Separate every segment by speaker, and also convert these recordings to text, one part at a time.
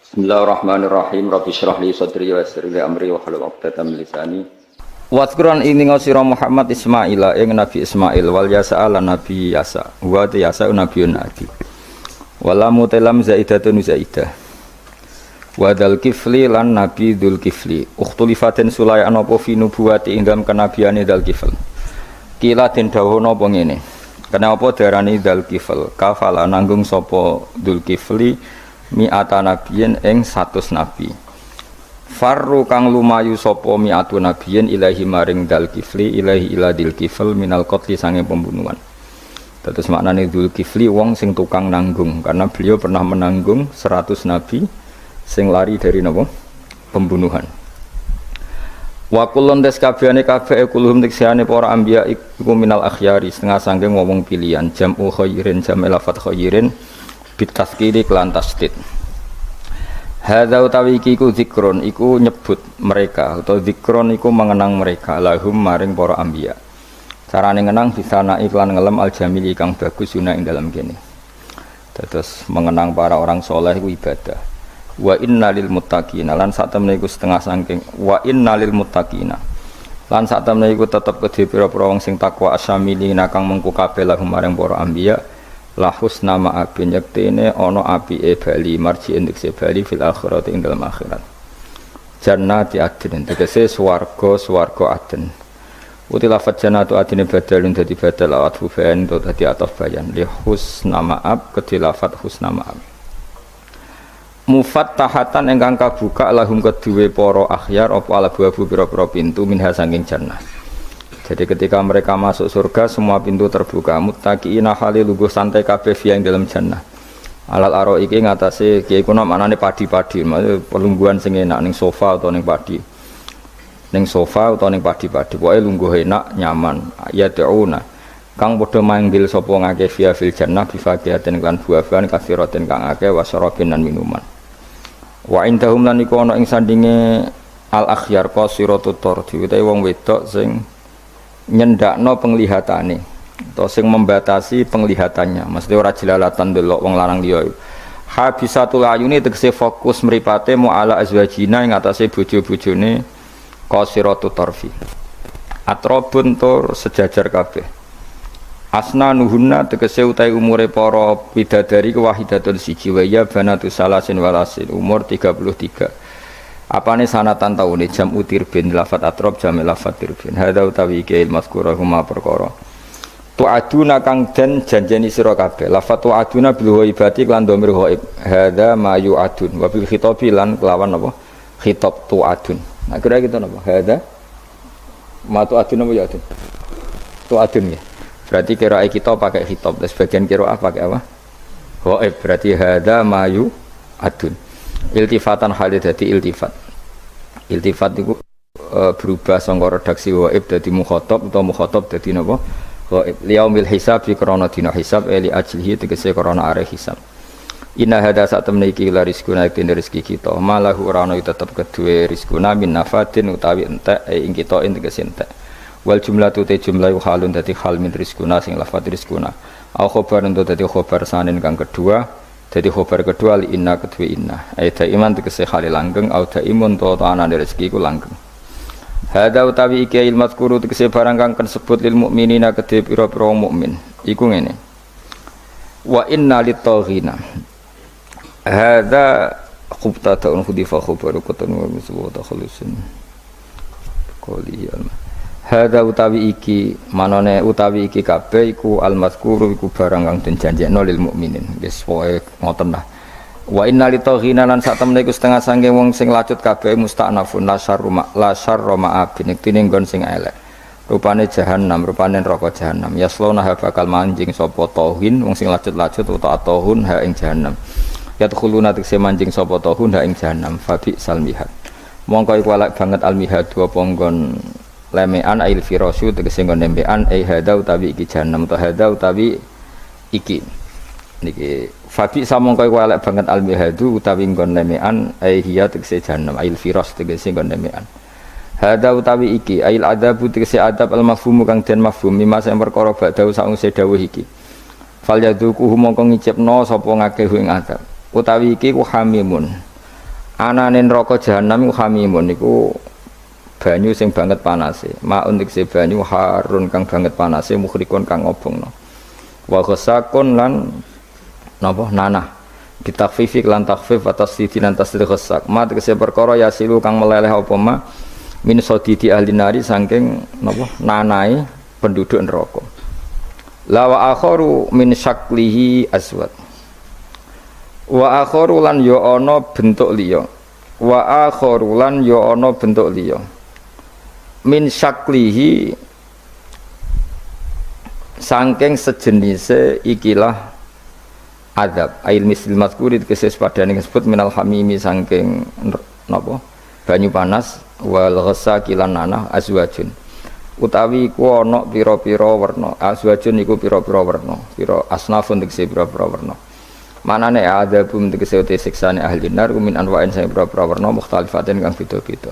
Speaker 1: Bismillahirrahmanirrahim. Rabbi shrah li sadri wa yassir li amri wa hlul 'uqdatam min lisani. Wadhkuran ini ngasira Muhammad Ismaila ing Nabi Ismail wal yasa ala Nabi Yasa. Wa ta yasa nabiyun adi. Wala mutalam zaidatun zaidah. Wa dal kifli lan Nabi Dzul Kifli. Ukhtulifatin sulaya apa fi nubuwati ing dalam kenabiane dal kifl. Kila den dawuhna apa ngene. Kenapa darani dal kifl? Kafala nanggung sapa Dzul Kifli mi'ata nabiyin ing 100 nabi. Farru kang lumayu sapa mi'atu nabiyin ilahi maring dal kifli ilahi ila dil kifl minal qatli sange pembunuhan. Terus maknane Dzul Kifli wong sing tukang nanggung karena beliau pernah menanggung 100 nabi sing lari dari napa pembunuhan. Wa kullun kabehane kabeh kulhum tiksane para anbiya iku minal akhyari setengah sange ngomong pilihan jam'u khairin jam' lafat khairin bitaskiri kelan tasdid. Hadza utawi iki iku zikron iku nyebut mereka atau zikron iku mengenang mereka lahum maring para anbiya. Carane ngenang bisana iklan ngelem aljamili kang bagus guna ing dalam kene. Terus mengenang para orang soleh iku ibadah. Wa innalil muttaqina lan sak temene iku setengah saking wa innalil muttaqina. Lan sak temene iku tetep kedhe pira-pira wong sing takwa asyamili kang mengku kabeh lahum maring para anbiya. Lahus nama api nyektene ono api bali marji indek sebali fil akhirat ing dalam akhirat. Jannati adnin tegese swarga adn. Uti lafaz jannatu adine badalun dadi badal awat fuban to dadi ataf bayan li husna ma'ab kedhi lafaz husna ma'ab. Mufattahatan ingkang kabuka lahum kedue para akhyar apa alabu pira-pira pintu minha saking jannah. Jadi ketika mereka masuk surga semua pintu terbuka muttaqiina halil lungguh santai kabeh yang dalam jannah. Alal aro iki ngatasé kiye kuna maknane padi-padi, maksud pelungguhan sing enak ning sofa utawa ning padi. Ning sofa utawa ning padi-padi, pokoke lungguh enak, nyaman. Ya ta'una. Kang padha manggil sapa ngake via fil jannah bi faqihatin kan buah-buahan kathiratin kang akeh wasarabin lan minuman. Wa indahum lan iku ana ing sandinge al akhyar qasiratut tardi utawa wong wedok sing nyendakno penglihatane atau sing membatasi penglihatannya maksudnya ora jelalatan delok wong lanang liya habisatul ayuni tegese fokus mripate mu ala azwajina ing atase bojo-bojone qasiratut tarfi atrabun tur sejajar kabeh asna nuhunna tegese utahe umure para bidadari wahidatun siji wa ya banatu salasin walasin umur 33. Apane sanatan taune jam utir bin lafat atrob jam lafat tirbin hadza utawi kail mazkura huma perkara tu'aduna kang den janjeni sira kabeh lafat tu'aduna bil ghaibati lan dhamir ghaib hadza ma yu'adun wa bil khitabi lan kelawan apa khitab tu'adun nah kira gitu napa hadza ma tu'adun apa yu'adun tu'adun ya berarti kira kita pakai khitab dan sebagian kira pakai apa ghaib berarti hadza ma yu'adun iltifatan halid dadi iltifat itu berubah sangka redaksi ghaib dadi mukhatab utawa mukhatab dadi napa ghaib liyaumil hisab krana dina hisab li ajlihi tegese krana are hisab inna hada sak temne iki la rizquna iki rezeki kita malahu ora ana tetep kedue rizquna min nafatin utawi entek ing kita tegese entek wal jumlatu te jumlah halun dadi hal min rizquna sing lafat rizquna au khabar untuk dadi khabar sanin kang kedua. Jadi khabar kedua li inna kedua inna aida iman tegese khali langgeng au daimun to anane rezeki ku langgeng hadza utawi iki ilmat kuru tegese barang kang disebut lil mukminina kedhe pira-pira mukmin iku ngene wa inna litaghina hadza khubtatun khudifa khabaru kutun wa misbata khulusin qoliyal hadza utawi iki manane utawi iki kabeh iku al-mazkuru iku barang kang den janjekno lil mukminin wis pokoke ngoten lah wa inna litaghina lan sak temene iku setengah sange wong sing lacut kabeh musta'nafun la syarra ma'abin tine nggon sing elek rupane jahanam rupane neraka jahanam yaslona bakal manjing sapa tauhin wong sing lacut-lacut utawa tauhun ha ing jahanam yadkhuluna tekse manjing sapa tauhun ha ing jahanam fabi salmihat mongko iku elek banget almihad dua ponggon lemean ail firasu tegese nggon nembean hadza utawi iki jahanam to hadza utawi iki niki fabi samongko iku elek banget almihadu utawi nggon lemean hiya tegese jahanam ail firas tegese nggon lemean hadza utawi iki ail adzab tegese adab al mafhum kang den mafhum mimma sing perkara badhe sakwise dawuh iki fal yadzuku mongko ngicipno sapa ngakeh ing adab utawi iki ku hamimun Anane neraka jahanam iku hamimun iku banyu sing banget panase. Maun tekse banyu harun kang banget panase mukhrikun kang ngobongno. Wa ghasakun lan napa nanah. Bitakfifi lan takfif atas sidi lan tasdid ghasak. Ma tekse perkara yasilu kang meleleh apa ma min sodidi ahli nari saking napa nanai penduduk neraka. La wa akharu min syaklihi aswad. Wa akharu lan ya ana bentuk liya. Wa akharu lan ya ana bentuk liya. Min syaklihi saking sejenise ikilah adab. Ail misl mazkuri keses padane disebut minal hamimi saking napa? Banyu panas wal ghasaki lan nanah azwajun. Utawi iku ana pira-pira werna. Azwajun iku pira-pira werna, pira asnafun tegese pira-pira werna. Manane adabum tegese te siksane ahli nar min anwa'in sing pira-pira werna mukhtalifatin kang beda-beda.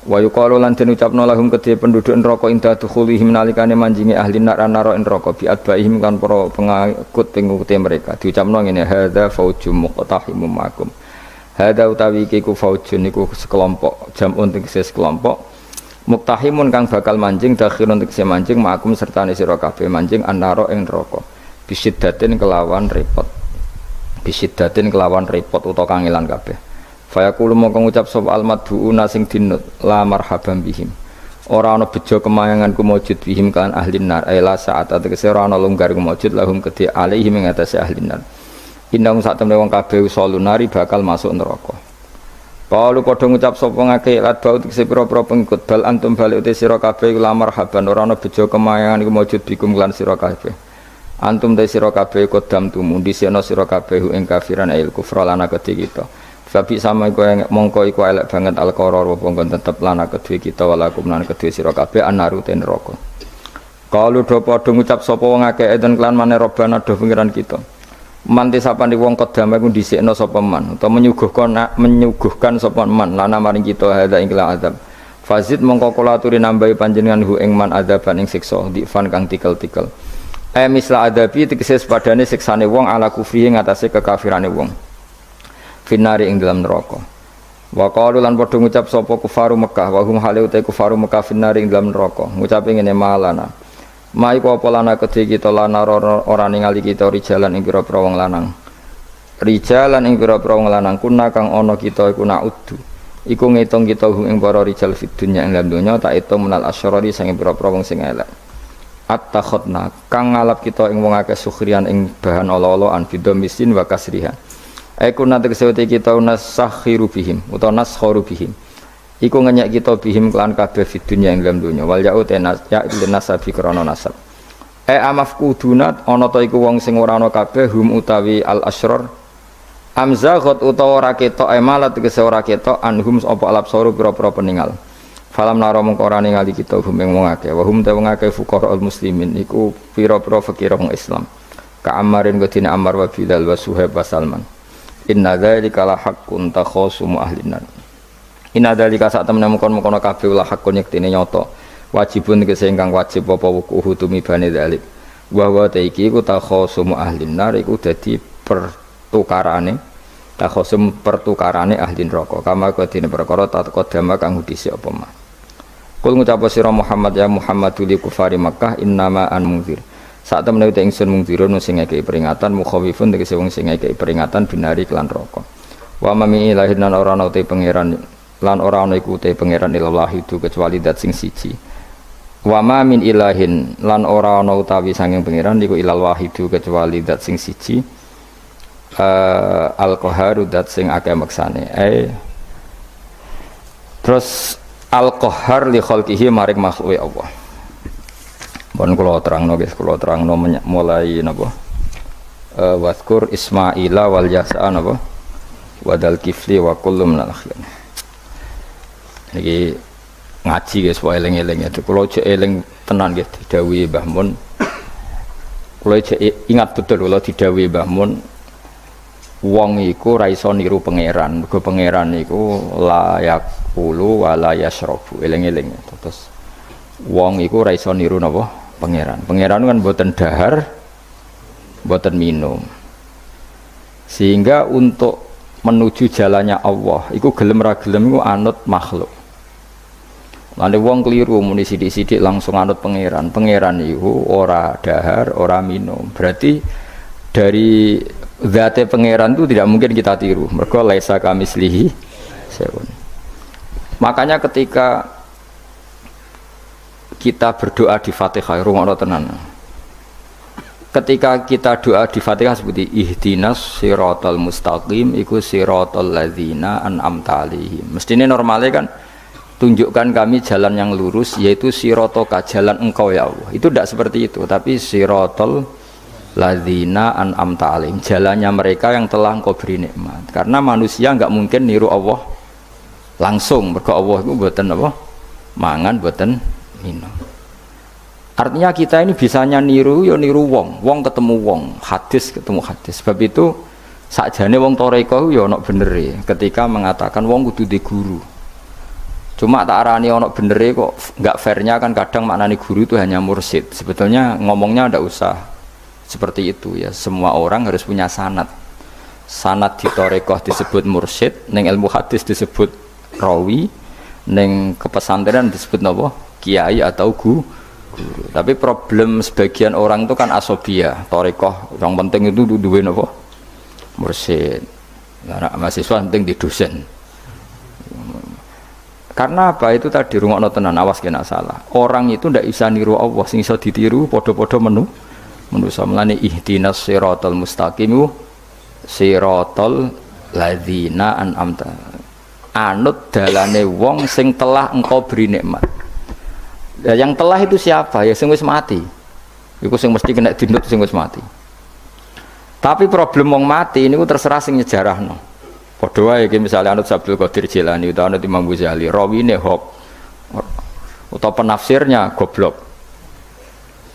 Speaker 1: Wa yuqalu lan den ucapno lahum kedhe penduduk neraka inda dukhulihim nalikane manjinge ahli nar naro neraka bi adbaihim kan para pengikut mereka. Diucapno ngene hadza faujum muqtahimum makum. Hadza utawi iki ku faujun iku sekelompok jamun tegese sekelompok muktahimun kang bakal manjing dakhirun tegese manjing makum sertane sira kabeh manjing annara ing neraka bisiddatin kelawan repot utawa kangelan kabeh fayaqulu mongko ngucap sapa almadhuuna sing dinut la marhaban bihim ora ana bejo kemayanganku maujud bihim kan ahli nar ila saat tegese ora ana lunggar maujud lahum kedhe alaihim ing atase ahli nar indang sak temne wong kabeh usulunari bakal masuk neraka. Kalau padha ngucap sapa ngake lat baut sing pira-pira pengikut bal antum balik te sira kabeh la marhaban ora ana bejo kemayangan iku maujud bikum lan sira kabeh. Antum te sira kabeh kodam tumu disena sira kabeh ing kafiran ail kufra lana kedhe kita. Fabi sama iku mongko iku elek banget al-qarar apa kon tetep lana kedhe kita walakum lan kedhe sira kabeh anaru te neraka. Kalau do padha ngucap sapa wong akeh eden klan maneh robana do pengiran kita. Manti sapane wong kodam iku dhisikna sapa man utawa menyuguhkan sapa man lana maring kita hadza ing azab fazid mongko kula aturi nambahi panjenengan hu ing man adzaban ing siksa difan kang tikel-tikel misla adabi tegese padane siksane wong ala kufri ing atase kekafirane wong finari ing dalam neraka wa qalu lan padha ngucap sapa kufaru Mekah wa hum halu ta kufaru Mekah finari ing dalam neraka ngucape ngene malana mai apa lana kedhe kita lana ora ningali kita rijalan ing pira-pira wong lanang. Rijalan ing pira-pira wong lanang kuna kang ana kita iku naudu. Iku ngitung kita ing para rijal fid dunya ing dalam donya tak itung menal asyarari sing pira-pira wong sing elek. At-takhadna kang ngalap kita ing wong akeh sukhrian ing bahan ala-alaan bidomisin wa kasriha. Iku nate kesewete kita nasakhiru bihim utawa naskharu bihim. Iku ngenyek kita bihim kelan kabeh fid dunya ing dalam dunya wal ya'u tenas ya nasabi krana nasab amafkudunat ana ta iku wong sing ora ana kabeh hum utawi al asrar amzaghat utawa ora ketok malat tegese ora ketok anhum apa alabsaru pira-pira peninggal falam nara mung ora ningali kita hum ing wong akeh wa hum ta wong akeh fuqara al muslimin iku pira-pira fakir wong Islam ka amarin godine Ammar wa Bilal wa Suhaib wa Salman inna dzalika la haqqun takhasumu ahlinan. Inna dalika sak temene mukon-mukono kabeh ulah hakun yektine nyata wajibun tegese ingkang wajib apa wukuhu tumibane dalik wa ta iki ku takhasumu ahlin nar iku dadi pertukarane ahli neraka kama kadene perkara taqaddama kang dhisik apa mah kul ngucap sira Muhammad ya Muhammadul kufari Makkah innama an mungzir sak temene uta ingsun mungzirun sing ngekeki peringatan mukhawifun tegese wong sing ngekeki peringatan binari kelan neraka wa mami ilahin ora ana te pangeran lan ora ana iku te pangeran ilallah itu kecuali dat sing siji wa ma min ilahin lan ora ana utawi sanging pangeran iku ilal wahidu kecuali dat sing siji al qaharu dat sing akeh maksane terus al qahar li khalqihi maring makhluke Allah pun kula terangno guys kula terangno mulai napa waskur Ismaila wal Yasa napa wadal kifli wa kullu minal akhirin. Niki ngaji guys, wae eling-eling itu. Kalau cek eling tenan guys, didhawuhi Mbah Mun. Kalau cek ingat betul kalau didhawuhi Mbah Mun, wong iku ra iso niru pangeran. Mergo pangeran iku la yaqulu wa la yashrabu. Eling-eling. Terus wong iku ra iso niru napa? Pangeran. Pangeran kan mboten dahar, mboten minum. Sehingga untuk menuju jalannya Allah iku gelem ra gelem iku anut makhluk. Lane wong keliru muni sithik-sithik langsung anut pangeran. Pangeran iku ora dahar, ora minum. Berarti dari zate pangeran itu tidak mungkin kita tiru. Mergo laisa kamislihi syai'un. Makanya ketika kita berdoa di Fatihah, rungokno tenan. Ketika kita doa di Fatihah seperti ihdinas siratal mustaqim iku siratal ladzina an'amta 'alaihim. Mestine normalnya kan tunjukkan kami jalan yang lurus yaitu sirotoka jalan engkau ya Allah. Itu tidak seperti itu, tapi sirotol ladzina an'amta 'alaihim, jalannya mereka yang telah engkau beri nikmat. Karena manusia enggak mungkin niru Allah langsung, mergo Allah itu mboten apa? Mangan mboten minum. Artinya kita ini bisanya niru ya niru wong ketemu wong, hadis ketemu hadis. Sebab itu sakjane wong toreko ya ana benere ketika mengatakan wong kudu di guru. Cuma tak arani ono bener kok nggak fairnya kan kadang maknani guru itu hanya mursyid. Sebetulnya ngomongnya ndak usah seperti itu ya. Semua orang harus punya sanad. Sanad di torekoh disebut mursyid, neng ilmu hadis disebut rawi, neng kepesantrenan disebut apa? Kiai atau guru. Tapi problem sebagian orang itu kan asobia. Torekoh yang penting itu duwe apa? Mursyid. Anak mahasiswa penting di dosen. Karena apa itu tadi rungokno tenan awas kena salah. Orang itu ndak bisa niru Allah, sing iso ditiru padha-padha manusa. Mulane ihdinas siratal mustaqim siratal ladzina an'amta. Anut dalane wong sing telah engkau beri nikmat. Ya, yang telah itu siapa? Ya sing wis mati. Iku sing mesti kena dinut sing wis mati. Tapi problem wong mati niku terserah sing nyejarahno. Padha wae iki misale anut Abdul Qadir Jilani utawa anut Imam Ghazali, rawine hok utawa penafsirnya goblok.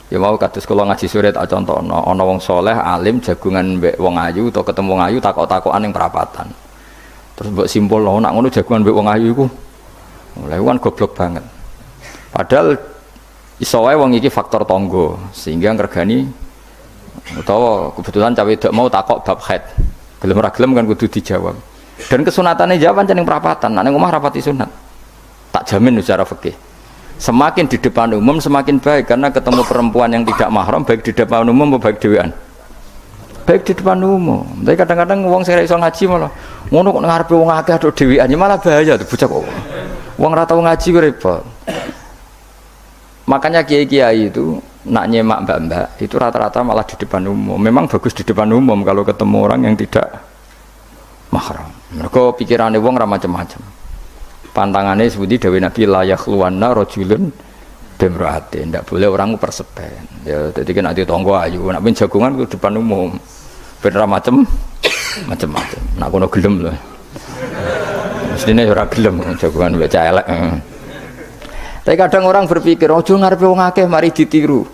Speaker 1: Ya mau kados kula ngaji sore tak contohno, ana wong saleh alim jagungan mbek wong ayu utawa ketemu wong ayu takok-takokan ning perapatan. Terus mbok simpulno nak ngono jagungan mbek wong ayu iku. Mulai kan goblok banget. Padahal iso wae wong iki faktor tangga sehingga ngregani utawa kebetulan cawe wedok mau takok bab haid. Gelem ra gelem kan kudu dijawab. Dan kesunatannya jawaban ceneng perapatan, nek omah rapati sunat. Tak jamin secara fikih. Semakin di depan umum semakin baik karena ketemu perempuan yang tidak mahram baik di depan umum maupun baik dhewean. Baik di depan umum. Tapi kadang-kadang wong sing ra iso ngaji malah ngono kok ngarepe wong akeh aduk dhewean ya malah bahaya tuh bocah kok. Wong ra tau ngaji ku repot. Makanya kiai-kiai itu nak nyemak mbak-mbak itu rata-rata malah di depan umum. Memang bagus di depan umum kalau ketemu orang yang tidak mahram. Mereka pikirannya wong ra macam-macam. Pantangannya seperti dawuh Nabi la yakhluwanna rajulun bimra'atin. Ndak boleh orang persepen. Ya dadi kan ati tangga ayu, nak ben jagongan ku depan umum. Ben ra macam-macam. Nak kono gelem lho. Mestine ora gelem jagongan wek elek. Tapi kadang orang berpikir, ojo ngarepe wong akeh mari ditiru.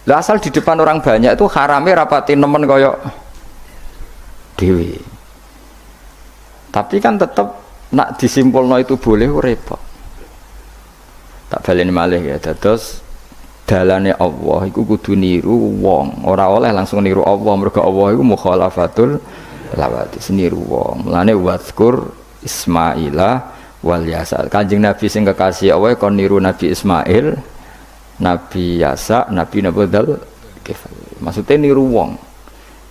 Speaker 1: Lah asal di depan orang banyak itu harame rapati nemen kaya dhewe. Tapi kan tetap nak disimpulno itu boleh repot. Tak baleni malih ya. Dados dalane Allah iku kudu niru wong, ora oleh langsung niru Allah. Mergo Allah iku mukhalafatul lawati, niru wong. Mulane wazkur Ismaila wal Yasa. Kanjeng Nabi sing kekasih Allah kon niru Nabi Ismail, Nabi Yasa, Nabi Nabudal. Maksudnya niru wong.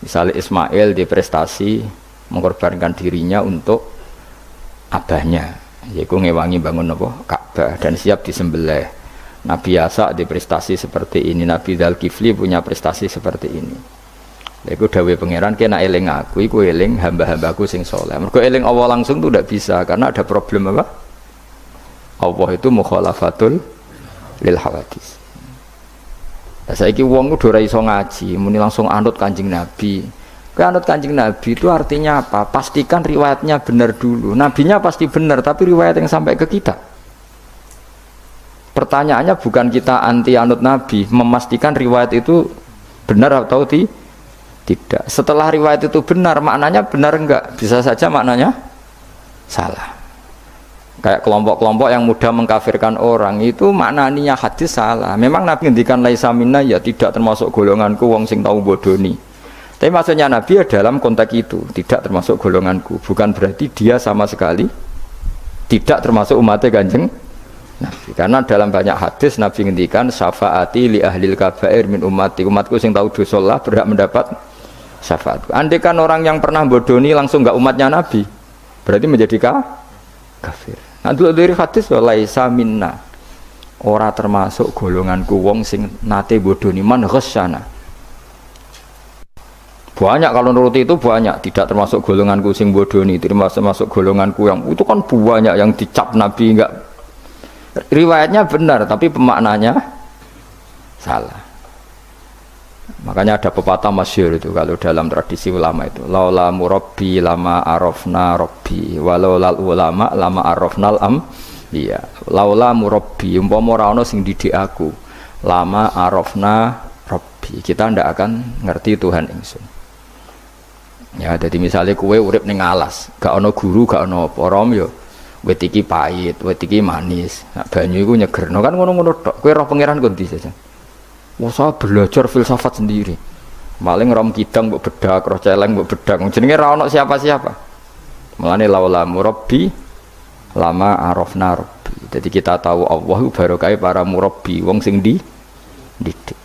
Speaker 1: Misalnya Ismail di prestasi mengorbankan dirinya untuk abahnya, yaitu ngewangi bangun apa Ka'bah dan siap disembelih. Nabi Yasa di prestasi seperti ini, Nabi Dzulkifli punya prestasi seperti ini. Iku dawuh pangeran kena eling aku, iku eling hamba-hambaku sing saleh. Mergo eling Allah langsung tuh tidak bisa karena ada problem apa? Allah itu mukhalafatul lil hawadis. Lah saiki wong kudu ora iso ngaji, muni langsung anut Kanjeng Nabi. Kowe anut Kanjeng Nabi itu artinya apa? Pastikan riwayatnya benar dulu. Nabinya pasti benar, tapi riwayat yang sampai ke kita. Pertanyaannya bukan kita anti anut Nabi, memastikan riwayat itu benar atau tidak. Setelah riwayat itu benar, maknanya benar enggak? Bisa saja maknanya salah. Kayak kelompok-kelompok yang mudah mengkafirkan orang itu maknanya hadis salah. Memang Nabi ngendikan laisa minna ya tidak termasuk golonganku wong sing tau bodoni. Tapi maksudnya Nabi ya dalam konteks itu tidak termasuk golonganku, bukan berarti dia sama sekali tidak termasuk umatnya Kanjeng Nabi. Karena dalam banyak hadis Nabi ngendikan syafaati li ahlil kabair min ummati, umatku sing tahu dosa lah berhak mendapat syafaat. Andai kan orang yang pernah bodoni langsung enggak umatnya Nabi, berarti menjadi kafir. Nah dulu dari hadis laisa minna, ora termasuk golonganku wong sing nate bodoni man ghasyana. Banyak kalau nuruti itu banyak, tidak termasuk golonganku sing bodoni, termasuk golonganku yang itu kan banyak yang dicap Nabi enggak. Riwayatnya benar tapi pemaknanya salah. Makanya ada pepatah masyhur itu kalau dalam tradisi ulama itu, laula murabbi lama arafna rabbi walau lal ulama lama arafnal iya. Laula murabbi umpama ora ana sing didik aku, lama arafna rabbi, kita ndak akan ngerti Tuhan ingsun. Ya, jadi misalnya kue urip ning alas, gak ono guru, gak ono porom yo, wit iki pahit, wit iki manis, nah, banyu iku nyegerno kan ngono-ngono tok. Kue roh pangeran kondi saja. Wah, saya belajar filsafat sendiri. Maling rom kidang mbok bedak, roh celeng mbok bedak. Jenenge ra ono siapa-siapa. Mulane laula murabbi lama arafna rabbi. Jadi kita tahu Allah barokah para murabbi, wong sing didik.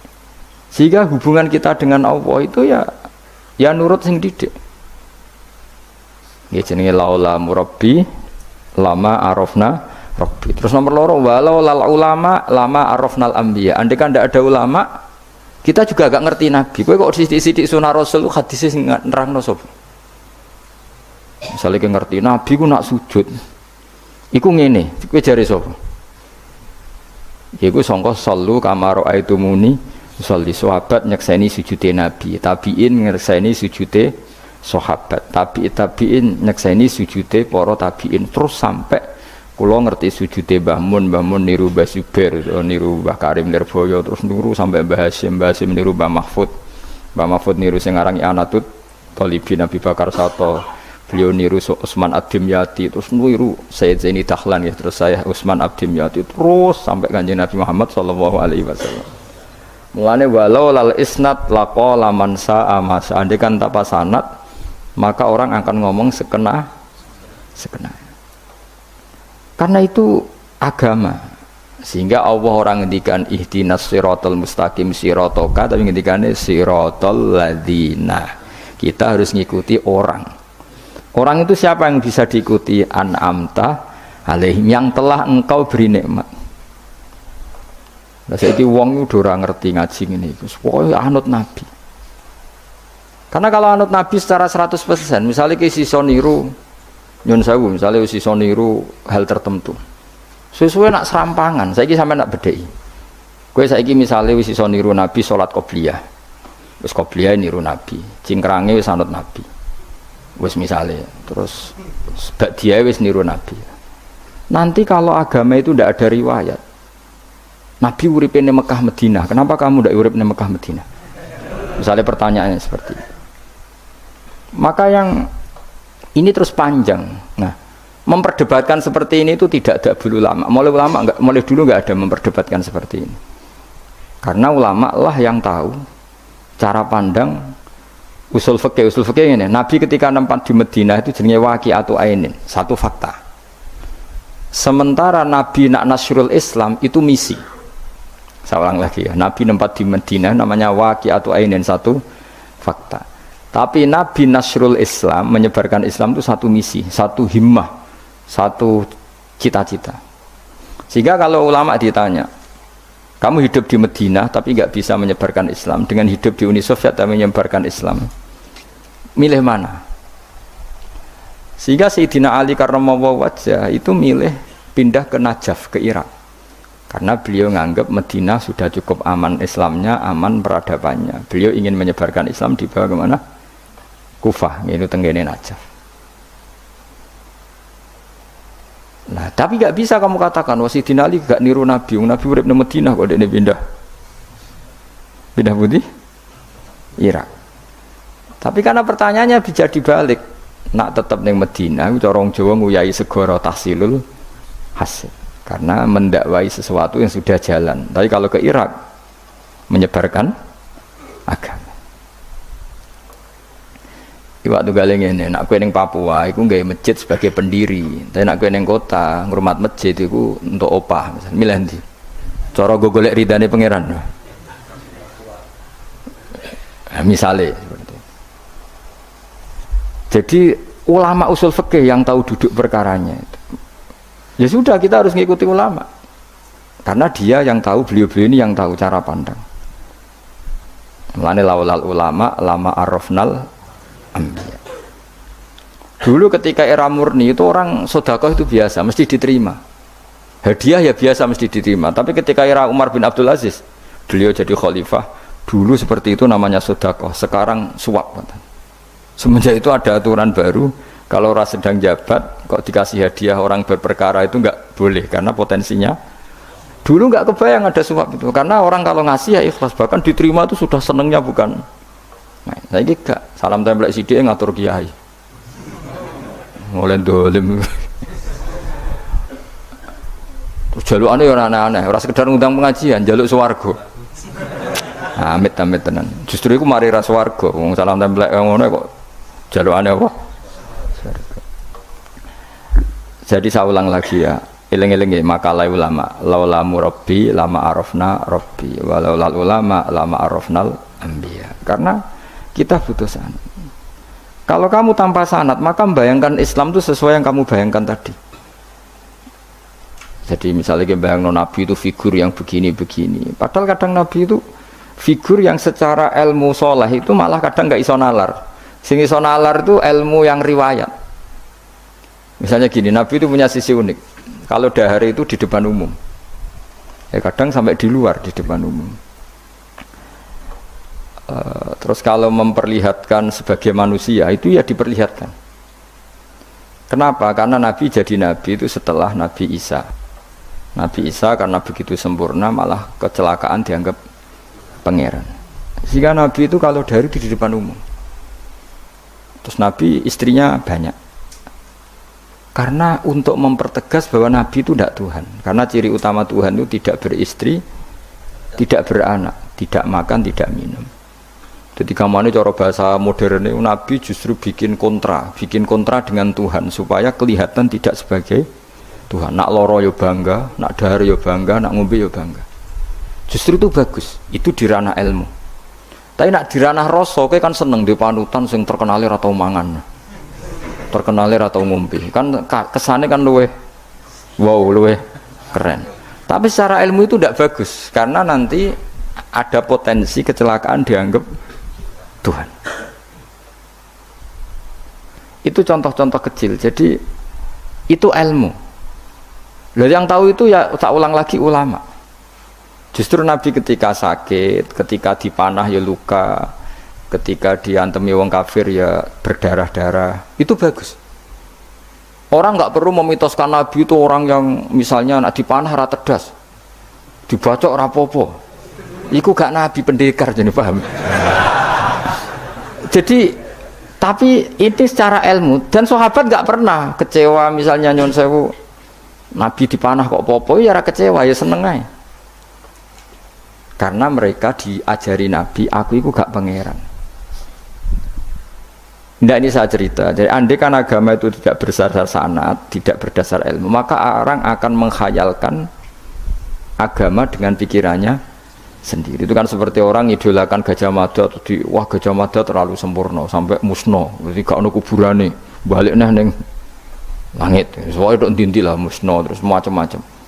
Speaker 1: Sehingga hubungan kita dengan Allah itu ya nurut sing didik. Ya jenenge laula murabbi lama arafna rabbi. Terus nomor loro walau lal ulama lama arafnal anbiya. Andai kan ndak ada ulama, kita juga gak ngerti Nabi. Kowe kok sithik-sithik sunah Rasul hadis sing nerangno sapa? Misale ki ngerti Nabi ku nak sujud. Iku ngene, kowe jare sapa? Iku sangka sallu kama raaitumuni usolli, sahabat nyekseni sujude Nabi, tabiin nyekseni sujude sahabat, tabiin nyekseni sujude para tabiin, terus sampai kula ngerti sujude Mbah Mun niru Mbah Zubair, niru Mbah Karim Nirboyo, terus niru sampai Mbah Hasyim niru Mbah Mahfud niru sing aran Anatut Thalibin Nabi Bakar Sato, beliau niru Utsman Ad-Dimyati, terus niru Sayyid Zaini Dahlan ya, terus saya Utsman Ad-Dimyati, terus sampai Kanjeng Nabi Muhammad sallallahu alaihi wasallam. Mulane walau lal isnad laqala man sa'a ma andai kan tanpa sanad maka orang akan ngomong sekena. Karena itu agama. Sehingga Allah orang ngendikan ihdinas siratal mustaqim siratoka, tapi ngendikane siratal ladzina. Kita harus ngikuti orang. Orang itu siapa yang bisa diikuti? An'amta alaihim, yang telah engkau beri nikmat. Lah saiki wong udah ora ngerti ngaji ngene iku. Pokoke anut Nabi. Karena kalau anut Nabi secara 100%, misalnya ke sisa niru nyun sewu, misalnya sisa niru hal tertentu. Sesuai nak serampangan, saiki sampe nak bedheki. Kowe saiki misalnya wis sisa niru Nabi salat qobliyah. Wis qobliyah niru Nabi, cingkrange wis anut Nabi. Wis misalnya, terus ba'diyah wis niru Nabi. Nanti kalau agama itu ndak ada riwayat. Nabi urip di Mekah Madinah, kenapa kamu ndak urip di Mekah Madinah? Misalnya pertanyaannya seperti itu. Maka yang ini terus panjang. Nah, memperdebatkan seperti ini itu tidak ada dulu ulama. Mulai dulu nggak ada memperdebatkan seperti ini. Karena ulama lah yang tahu cara pandang usul fikih ini. Nabi ketika nempat di Madinah itu jenenge waqi'atu ainin, satu fakta. Sementara Nabi nak nasrul Islam itu misi. Saya ulang lagi ya, Nabi nempat di Madinah namanya waqi'atu ainin, satu fakta. Tapi Nabi nasrul Islam, menyebarkan Islam itu satu misi, satu himmah, satu cita-cita. Sehingga kalau ulama ditanya, kamu hidup di Madinah tapi nggak bisa menyebarkan Islam, dengan hidup di Uni Soviet tapi menyebarkan Islam, milih mana? Sehingga Sayyidina Ali karramallahu wajhah itu milih pindah ke Najaf, ke Irak. Karena beliau menganggap Madinah sudah cukup aman Islamnya, aman peradabannya. Beliau ingin menyebarkan Islam di bawah kemana? Kufah, yaitu tenggene Najaf. Nah, tapi gak bisa kamu katakan Sayyidina Ali gak niru Nabi. Nabi urip di Madinah kok dia pindah putih Irak. Tapi karena pertanyaannya bisa dibalik, nak tetap di Madinah, corong Jawa nguyai segoro tahsilul hasil. Karena mendakwai sesuatu yang sudah jalan. Tapi kalau ke Irak menyebarkan agama. Iwak tunggal ngene, nak kowe ning Papua iku nggawe masjid sebagai pendiri. Tapi nak kowe ning kota ngrumat masjid iku untuk opah, misal milih ndi? Cara go golek ridane pangeran. Nah, misalnya seperti itu. Jadi ulama usul fikih yang tahu duduk perkaranya itu. Ya sudah kita harus ngikuti ulama. Karena dia yang tahu, beliau-beliau ini yang tahu cara pandang. Mulane laulal ulama lama arafnal ambiya. Dulu ketika era murni itu orang sedekah itu biasa, mesti diterima. Hadiah ya biasa mesti diterima. Tapi ketika era Umar bin Abdul Aziz, beliau jadi khalifah, dulu seperti itu namanya sedekah, sekarang suap. Semenjak itu ada aturan baru, kalau orang sedang jabat kok dikasih hadiah orang berperkara itu enggak boleh karena potensinya. Dulu enggak kebayang ada suap itu, karena orang kalau ngasih ya ikhlas, bahkan diterima itu sudah senengnya bukan. Nah, saya gak salam tempel sidik ngatur kiai. Mulai dolim. Terus jalukane ora aneh-aneh, ora sekedar ngundang pengajian, jaluk swarga. Amit-amit tenan. Justru iku mari ra swarga, wong salam tempel ngono kok jalukane apa? Swarga. Jadi saya ulang lagi ya. Eling-eling makalah ulama, laula murabbi lama arafna rabbi, walau lal ulama lama arafnal anbiya. Karena kita butuh sanad. Kalau kamu tanpa sanad, maka membayangkan Islam itu sesuai yang kamu bayangkan tadi. Jadi misalnya bayangkan Nabi itu figur yang begini-begini. Padahal kadang Nabi itu figur yang secara ilmu soleh itu malah kadang nggak iso nalar. Sing iso nalar itu ilmu yang riwayat. Misalnya gini, Nabi itu punya sisi unik. Kalau dahar itu di depan umum, ya kadang sampai di luar di depan umum. Terus kalau memperlihatkan sebagai manusia itu ya diperlihatkan. Kenapa? Karena Nabi jadi Nabi itu setelah Nabi Isa. Nabi Isa karena begitu sempurna malah kecelakaan dianggap pangeran. Sehingga Nabi itu kalau dari di depan umum. Terus Nabi istrinya banyak. Karena untuk mempertegas bahwa Nabi itu tidak Tuhan. Karena ciri utama Tuhan itu tidak beristri, tidak beranak, tidak makan, tidak minum. Jadi kamane cara bahasa modern itu Nabi justru bikin kontra dengan Tuhan supaya kelihatan tidak sebagai Tuhan. Nak loro yo bangga, nak dahar yo bangga, nak ngombe yo bangga. Justru itu bagus, itu di ranah ilmu. Tapi nak di ranah rasa kowe kan seneng di panutan sing terkenal ora tau mangan. Terkenal ora tau ngombe. Kan kesane kan luweh keren. Tapi secara ilmu itu tidak bagus karena nanti ada potensi kecelakaan dianggap Tuhan. Itu contoh-contoh kecil. Jadi itu ilmu. Lah yang tahu itu ya tak ulang lagi ulama. Justru Nabi ketika sakit, ketika dipanah ya luka, ketika diantemi wong kafir ya berdarah-darah, itu bagus. Orang nggak perlu memitoskan Nabi itu orang yang misalnya nak dipanah ora tedas, dibacok ora apa-apa. Iku gak Nabi pendekar jadi paham. Jadi tapi ini secara ilmu dan sahabat nggak pernah kecewa misalnya nyon sewu Nabi dipanah kok apa-apa ya ora kecewa ya seneng ae. Karena mereka diajari Nabi, aku itu gak pangeran. Tidak, ini saya cerita. Jadi andai kan agama itu tidak berdasar sanad, tidak berdasar ilmu, maka orang akan menghayalkan agama dengan pikirannya sendiri. Itu kan seperti orang idolakan Gajah Mada, wah Gajah Mada terlalu sempurna sampai musno, jadi gak ada kuburane, balik neng langit, soalnya itu dintilah musno terus macam-macam.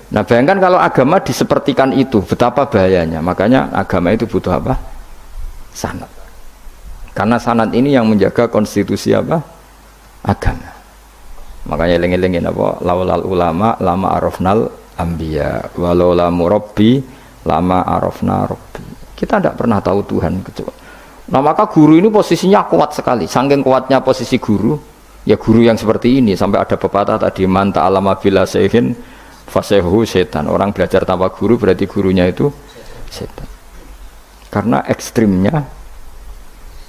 Speaker 1: Nah bayangkan kalau agama disepertikan itu, betapa bahayanya. Makanya agama itu butuh apa? Sanad. Karena sanad ini yang menjaga konstitusi apa? Agama. Makanya eling-elingin apa? Laulal ulama lama arafnal anbiya, walau la murabbi lama arafna rabbi. Kita tidak pernah tahu Tuhan kecuali. Nah maka guru ini posisinya kuat sekali. Saking kuatnya posisi guru, ya guru yang seperti ini sampai ada pepatah tadi man ta'allama bila sayhin fasehu setan. Orang belajar tanpa guru berarti gurunya itu setan. Karena ekstrimnya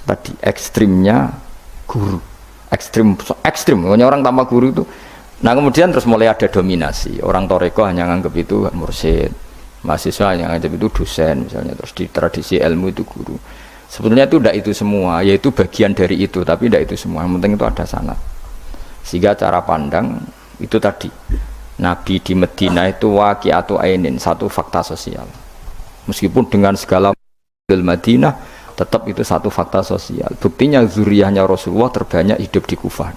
Speaker 1: tadi, ekstrimnya guru, ekstrim. Orang tanpa guru itu. Nah kemudian terus mulai ada dominasi. Orang toreko hanya nganggap itu mursyid, mahasiswa yang nganggap itu dosen misalnya. Terus di tradisi ilmu itu guru. Sebetulnya itu tidak itu semua, yaitu bagian dari itu, tapi tidak itu semua. Yang penting itu ada sanad. Sehingga cara pandang itu tadi, Nabi di Medina itu waqi'atu ainin, satu fakta sosial. Meskipun dengan segala Madinah, tetap itu satu fakta sosial. Buktinya zuriyahnya Rasulullah terbanyak hidup di Kufah.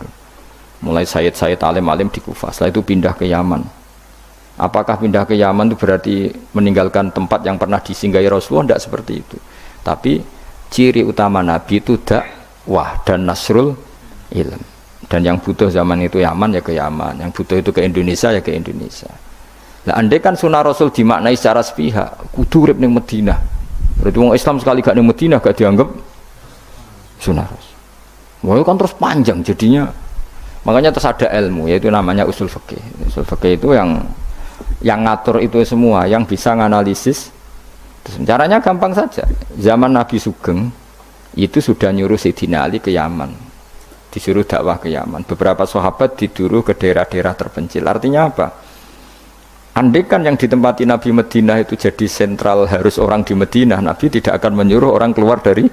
Speaker 1: Mulai Sayyid alim-alim di Kufah, setelah itu pindah ke Yaman. Apakah pindah ke Yaman itu berarti meninggalkan tempat yang pernah disinggahi Rasulullah? Tidak seperti itu. Tapi ciri utama Nabi itu dakwah dan nasrul ilm. Dan yang butuh zaman itu Yaman ya ke Yaman, yang butuh itu ke Indonesia ya ke Indonesia. Nah, andai kan sunnah Rasul dimaknai secara sepihak, kudu urip ning Madinah. Berarti orang Islam sekali gak ning Madinah gak dianggap sunnah Rasul. Wah, kan terus panjang jadinya. Makanya terus ada ilmu, yaitu namanya usul fikih. Usul fikih itu yang ngatur itu semua, yang bisa nganalisis. Caranya gampang saja. Zaman Nabi Sugeng itu sudah nyuruh Sayyidina Ali ke Yaman, disuruh dakwah ke Yaman. Beberapa sahabat disuruh ke daerah-daerah terpencil. Artinya apa? Andai kan yang ditempati Nabi Madinah itu jadi sentral, harus orang di Madinah, Nabi tidak akan menyuruh orang keluar dari.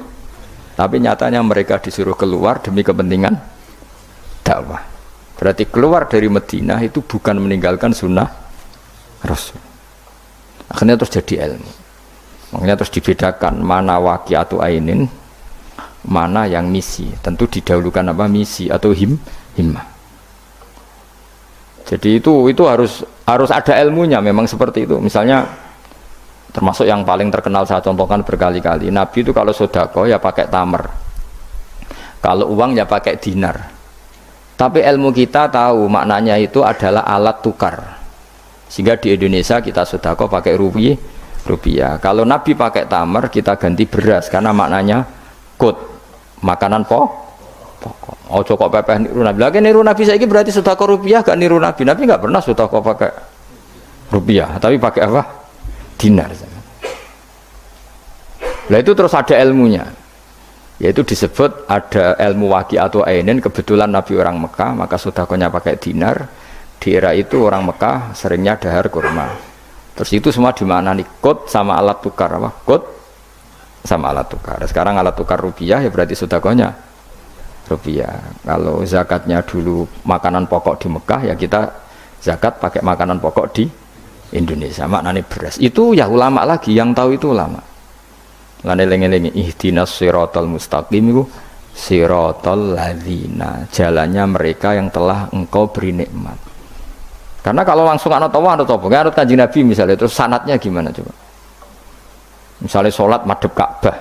Speaker 1: Tapi nyatanya mereka disuruh keluar demi kepentingan dakwah. Berarti keluar dari Madinah itu bukan meninggalkan sunnah Rasul. Akhirnya terus jadi ilmu. Makanya terus dibedakan mana waqi'atu ainin, mana yang misi. Tentu didahulukan apa, misi atau himmah. Jadi itu harus ada ilmunya, memang seperti itu. Misalnya termasuk yang paling terkenal saya contohkan berkali-kali, Nabi itu kalau sedekah ya pakai tamar, kalau uang ya pakai dinar. Tapi ilmu kita tahu maknanya itu adalah alat tukar. Sehingga di Indonesia kita sedekah pakai rupiah. Kalau Nabi pakai tamar, kita ganti beras karena maknanya kut, makanan pokok. Oh kok pepeh niru Nabi. Lagi niru Nabi saiki berarti sedekah rupiah, gak niru Nabi. Nabi gak pernah sedekah pakai rupiah, tapi pakai apa? Dinar. Nah itu terus ada ilmunya. Yaitu disebut ada ilmu waqi'atu ainin. Kebetulan Nabi orang Mekah, maka sedekahnya pakai dinar. Di era itu orang Mekah seringnya dahar kurma. Terus itu semua dimaknani kod sama alat tukar, apa? Kod sama alat tukar. Sekarang alat tukar rupiah ya berarti sedekahnya rupiah. Kalau zakatnya dulu makanan pokok di Mekah, ya kita zakat pakai makanan pokok di Indonesia. Maknanya beras. Itu ya ulama lagi yang tahu, itu ulama. Lan eling-eling ihdinas siratal mustaqim itu siratal ladzina, jalannya mereka yang telah engkau beri nikmat. Karena kalau langsung anut Allah, anut Kanjeng Nabi misalnya, terus sanatnya gimana coba? Misalnya sholat madhep Ka'bah,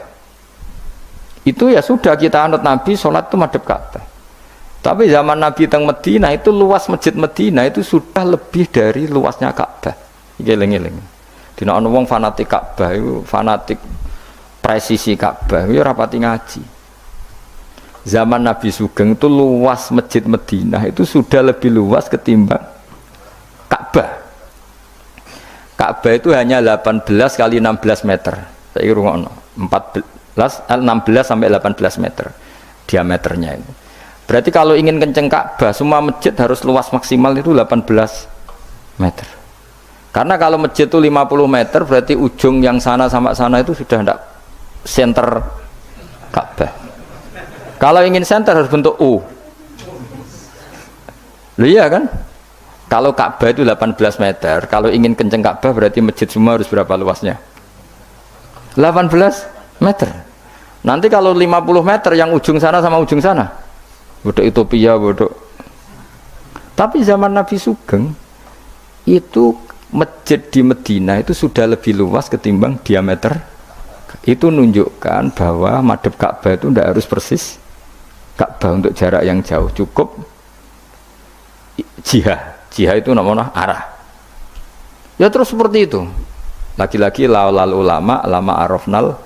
Speaker 1: itu ya sudah kita anut Nabi, sholat itu madhep Ka'bah. Tapi zaman Nabi teng Medina itu luas masjid Medina itu sudah lebih dari luasnya Ka'bah. Eling-eling. Dina ana wong fanatik Ka'bah itu, fanatik presisi Ka'bah itu rapati ngaji. Zaman Nabi Sugeng itu luas masjid Medina itu sudah lebih luas ketimbang Ka'bah. Ka'bah itu hanya 18 kali 16 meter. Saya rungokno 16 sampai 18 meter diameternya itu. Berarti kalau ingin kenceng Ka'bah, semua masjid harus luas maksimal itu 18 meter. Karena kalau masjid itu 50 meter, berarti ujung yang sana sama sana itu sudah tidak center Ka'bah. Kalau ingin center harus bentuk U. Loh iya kan? Kalau Ka'bah itu 18 meter, kalau ingin kenceng Ka'bah berarti masjid semua harus berapa luasnya? 18 meter. Nanti kalau 50 meter yang ujung sana sama ujung sana, bodoh utopia, bodoh. Tapi zaman Nabi Sugeng itu masjid di Medina itu sudah lebih luas ketimbang diameter. Itu menunjukkan bahwa madhep Ka'bah itu tidak harus persis Ka'bah untuk jarak yang jauh, cukup jihad itu namanya arah. Ya terus seperti itu. Lagi-lagi laulal ulama lama arafnal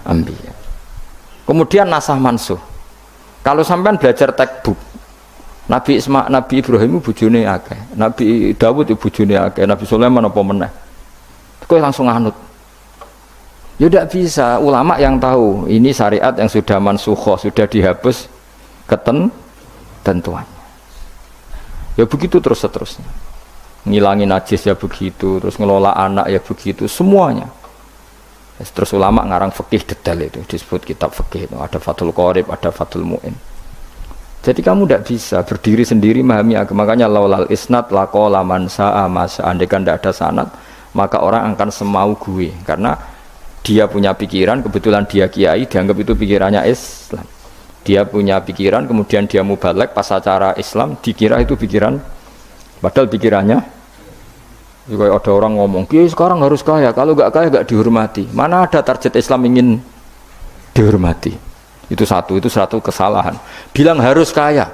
Speaker 1: ambiya. Kemudian nasah mansuh. Kalau sampean belajar textbook, Nabi Ibrahim bojone akeh, Nabi Dawud bojone akeh, Nabi Sulaiman apa meneh. Kowe langsung anut. Ya tidak bisa. Ulama yang tahu ini syariat yang sudah mansukhoh, sudah dihapus ketentuannya. Ya begitu terus seterusnya. Ngilangin najis ya begitu, terus ngelola anak ya begitu, semuanya. Terus ulama ngarang fikih detail itu disebut kitab fikih itu ada Fathul Qorib, ada Fathul Mu'in. Jadi kamu tidak bisa berdiri sendiri memahami agama. Makanya laulal isnad laqala man sa'a mas. Andaikan tidak ada sanad, maka orang akan semau gue karena dia punya pikiran, kebetulan dia kiai, dianggap itu pikirannya Islam. Dia punya pikiran, kemudian dia mubalek pas acara Islam, dikira itu pikiran, padahal pikirannya juga ada orang ngomong, kiai sekarang harus kaya, kalau nggak kaya nggak dihormati. Mana ada target Islam ingin dihormati? Itu satu kesalahan. Bilang harus kaya,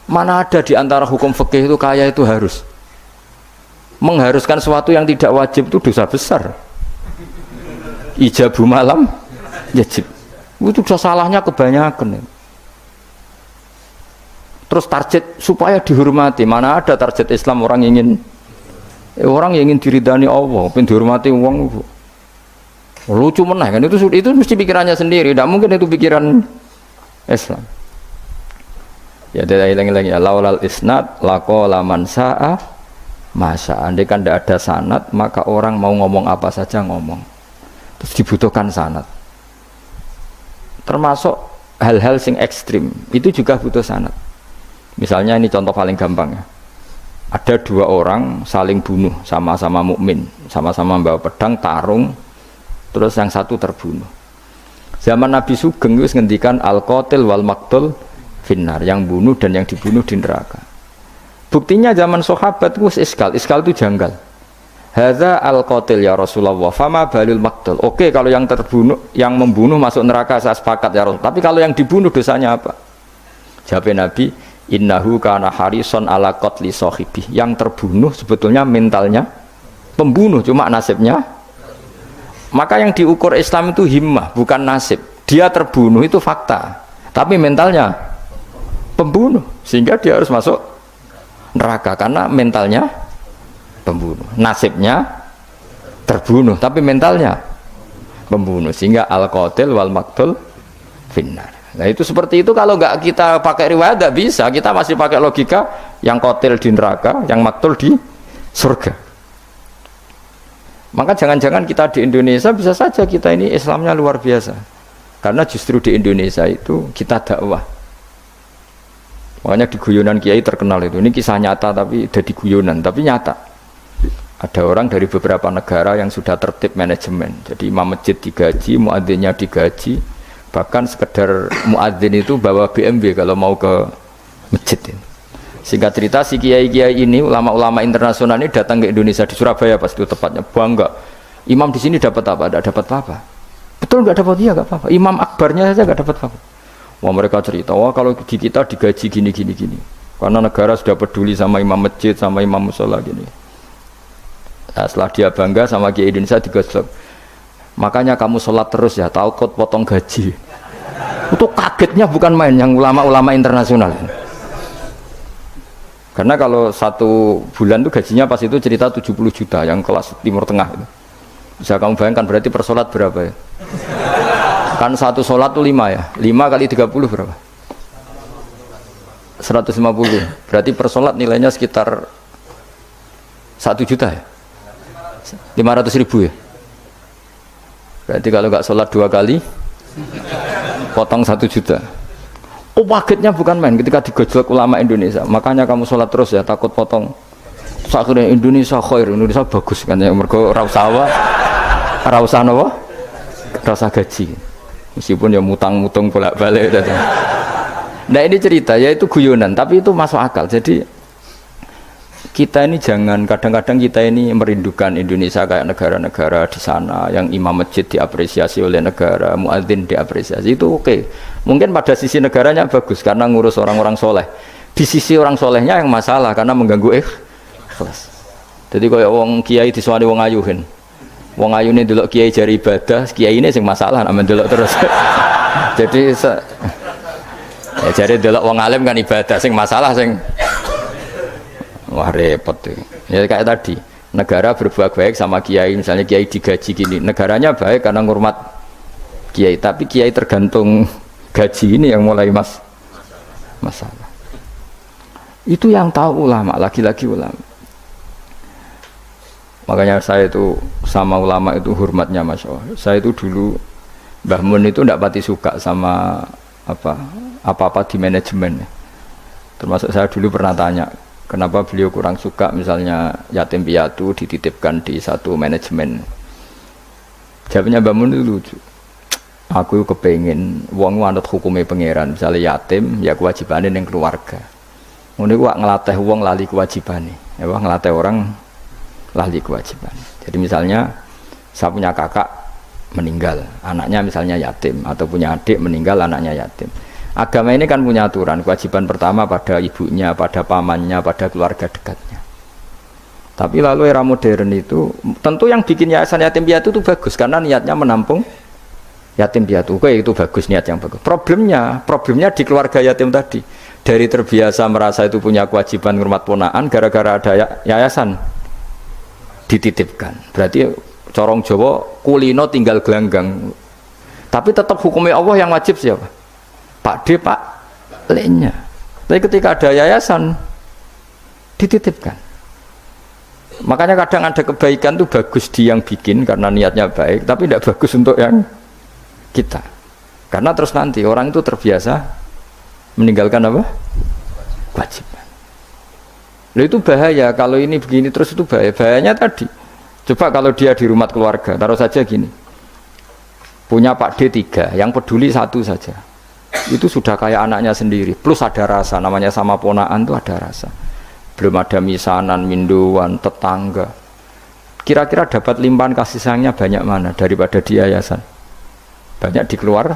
Speaker 1: mana ada di antara hukum fikih itu kaya itu harus. Mengharuskan sesuatu yang tidak wajib itu dosa besar. Ijabu malam wajib. Itu dosa salahnya kebanyakan. Terus target supaya dihormati, mana ada target Islam orang ingin diridani Allah, pengen dihormati uang. Lucu meneh kan, itu mesti pikirannya sendiri, tidak mungkin itu pikiran Islam. Ya tidak hilang-hilang ya, laulal isnad laqala man sa'a masa. Andai kan tidak ada sanad, maka orang mau ngomong apa saja ngomong. Terus dibutuhkan sanad. Termasuk hal-hal sing ekstrim, itu juga butuh sanad. Misalnya ini contoh paling gampang ya. Ada dua orang saling bunuh, sama-sama mukmin, sama-sama bawa pedang tarung. Terus yang satu terbunuh. Zaman Nabi Sugeng itu ngendikan al-qatil wal maqtul finnar, yang bunuh dan yang dibunuh di neraka. Buktinya zaman sahabat itu iskal itu janggal. Hadza al-qatil ya Rasulullah, fama balil maqtul. Oke, kalau yang terbunuh, yang membunuh masuk neraka saya sepakat ya Rasul. Tapi kalau yang dibunuh dosanya apa? Jawab Nabi, innahu kana harison ala qatli sahibi. Yang terbunuh sebetulnya mentalnya pembunuh, cuma nasibnya. Maka yang diukur Islam itu himmah, bukan nasib. Dia terbunuh itu fakta, tapi mentalnya pembunuh, sehingga dia harus masuk neraka karena mentalnya pembunuh. Nasibnya terbunuh, tapi mentalnya pembunuh, sehingga al-qatil wal maqtul finnar. Nah itu seperti itu. Kalau nggak kita pakai riwayat nggak bisa, kita masih pakai logika yang qatil di neraka, yang maqtul di surga. Maka jangan-jangan kita di Indonesia bisa saja kita ini Islamnya luar biasa, karena justru di Indonesia itu kita dakwah. Makanya di guyonan kiai terkenal itu, ini kisah nyata tapi jadi guyonan, tapi nyata. Ada orang dari beberapa negara yang sudah tertib manajemen, jadi imam masjid digaji, muadzinnya digaji, bahkan sekedar muadzin itu bawa BMW kalau mau ke masjid ini. Singkat cerita, si kiai-kiai ini, ulama-ulama internasional ini datang ke Indonesia, di Surabaya pas itu tepatnya, bangga. Imam di sini dapat apa? Tidak dapat apa-apa. Betul nggak dapat? Iya nggak apa-apa. Imam akbarnya saja nggak dapat apa-apa. Wah mereka cerita, wah kalau di kita digaji gini. Karena negara sudah peduli sama imam masjid, sama imam musola gini. Nah, setelah dia bangga sama kiai Indonesia digosok. Makanya kamu sholat terus ya, takut potong gaji. Itu kagetnya bukan main yang ulama-ulama internasional. Karena kalau satu bulan itu gajinya pas itu cerita 70 juta yang kelas Timur Tengah itu. Bisa kamu bayangkan berarti per sholat berapa ya? Kan satu sholat itu 5 ya, 5 kali 30 berapa? 150. Berarti per sholat nilainya sekitar 1 juta ya? 500 ribu ya? Berarti kalau nggak sholat 2 kali potong 1 juta. Oh pagetnya bukan main ketika digojlok ulama Indonesia. Makanya kamu sholat terus ya, takut potong. Akhirnya Indonesia khair, Indonesia bagus kan ya, mergo ra usah apa? Ra usah gaji. Meskipun ya mutang-mutung bolak-balik gitu. Nah ini cerita ya itu guyonan, tapi itu masuk akal. Jadi kita ini jangan, kadang-kadang kita ini merindukan Indonesia kayak negara-negara di sana yang imam masjid diapresiasi oleh negara, muadzin diapresiasi, itu oke. Mungkin pada sisi negaranya bagus karena ngurus orang-orang soleh. Di sisi orang solehnya yang masalah karena mengganggu ikhlas. Jadi kayak wong kiai disuwani wong ayuhin. Wong ayu ini delok kiai jari ibadah, kiai ini sing masalah amen delok terus. Jadi ya jari delok wong alim kan ibadah, sing masalah sing wah repot tuh. Ya kayak tadi, negara berbuat baik sama kiai, misalnya kiai digaji gini, negaranya baik karena ngurmat kiai, tapi kiai tergantung gaji ini yang mulai masalah. Itu yang tahu ulama, lagi-lagi ulama. Makanya saya itu sama ulama itu hormatnya Masya Allah. Saya itu dulu Mbah Mun itu tidak pati suka sama apa-apa di manajemen. Termasuk saya dulu pernah tanya kenapa beliau kurang suka misalnya yatim piatu dititipkan di satu manajemen. Jawabnya Mbah Mun itu lucu. Aku kepengen wong anut hukumnya pangeran, misalnya yatim ya kewajibannya yang keluarga. Ngono iku ngelatih wong lali kewajibannya. Ya ngelatih orang lali kewajiban. Jadi misalnya saya punya kakak meninggal, anaknya misalnya yatim, atau punya adik meninggal, anaknya yatim. Agama ini kan punya aturan, kewajiban pertama pada ibunya, pada pamannya, pada keluarga dekatnya. Tapi lalu era modern itu, tentu yang bikin yayasan yatim piatu itu bagus, karena niatnya menampung yatim piatu. Oke, itu bagus, niat yang bagus. Problemnya di keluarga yatim tadi. Dari terbiasa merasa itu punya kewajiban ngurmat ponaan, gara-gara ada yayasan dititipkan. Berarti corong Jawa kulino tinggal gelanggang. Tapi tetap hukumnya Allah yang wajib siapa? Pak D, Pak L-nya. Tapi ketika ada yayasan dititipkan. Makanya kadang ada kebaikan itu bagus di yang bikin karena niatnya baik, tapi tidak bagus untuk yang kita. Karena terus nanti orang itu terbiasa meninggalkan apa? Kewajiban. Loh itu bahaya, kalau ini begini terus itu bahaya. Bahayanya tadi, coba kalau dia di rumah keluarga, taruh saja gini, punya Pak D 3, yang peduli satu saja, itu sudah kayak anaknya sendiri, plus ada rasa, namanya sama ponaan itu ada rasa. Belum ada misanan, minduan, tetangga. Kira-kira dapat limpahan kasih sayangnya banyak mana daripada di yayasan? Banyak di keluarga.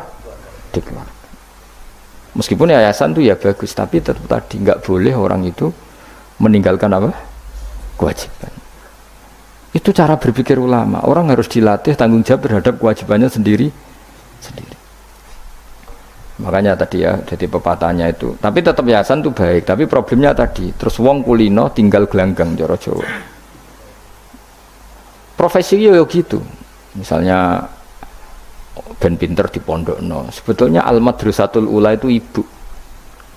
Speaker 1: Meskipun yayasan itu ya bagus, tapi tetap tadi nggak boleh orang itu meninggalkan apa? Kewajiban. Itu cara berpikir ulama. Orang harus dilatih tanggung jawab terhadap kewajibannya sendiri. Makanya tadi ya, jadi pepatahnya itu. Tapi tetap yayasan itu baik. Tapi problemnya tadi, terus wong kulino tinggal gelanggang cara Jawa. Profesi yo gitu. Misalnya ben pinter di pondokno. Sebetulnya al-madrasatul ula itu ibu.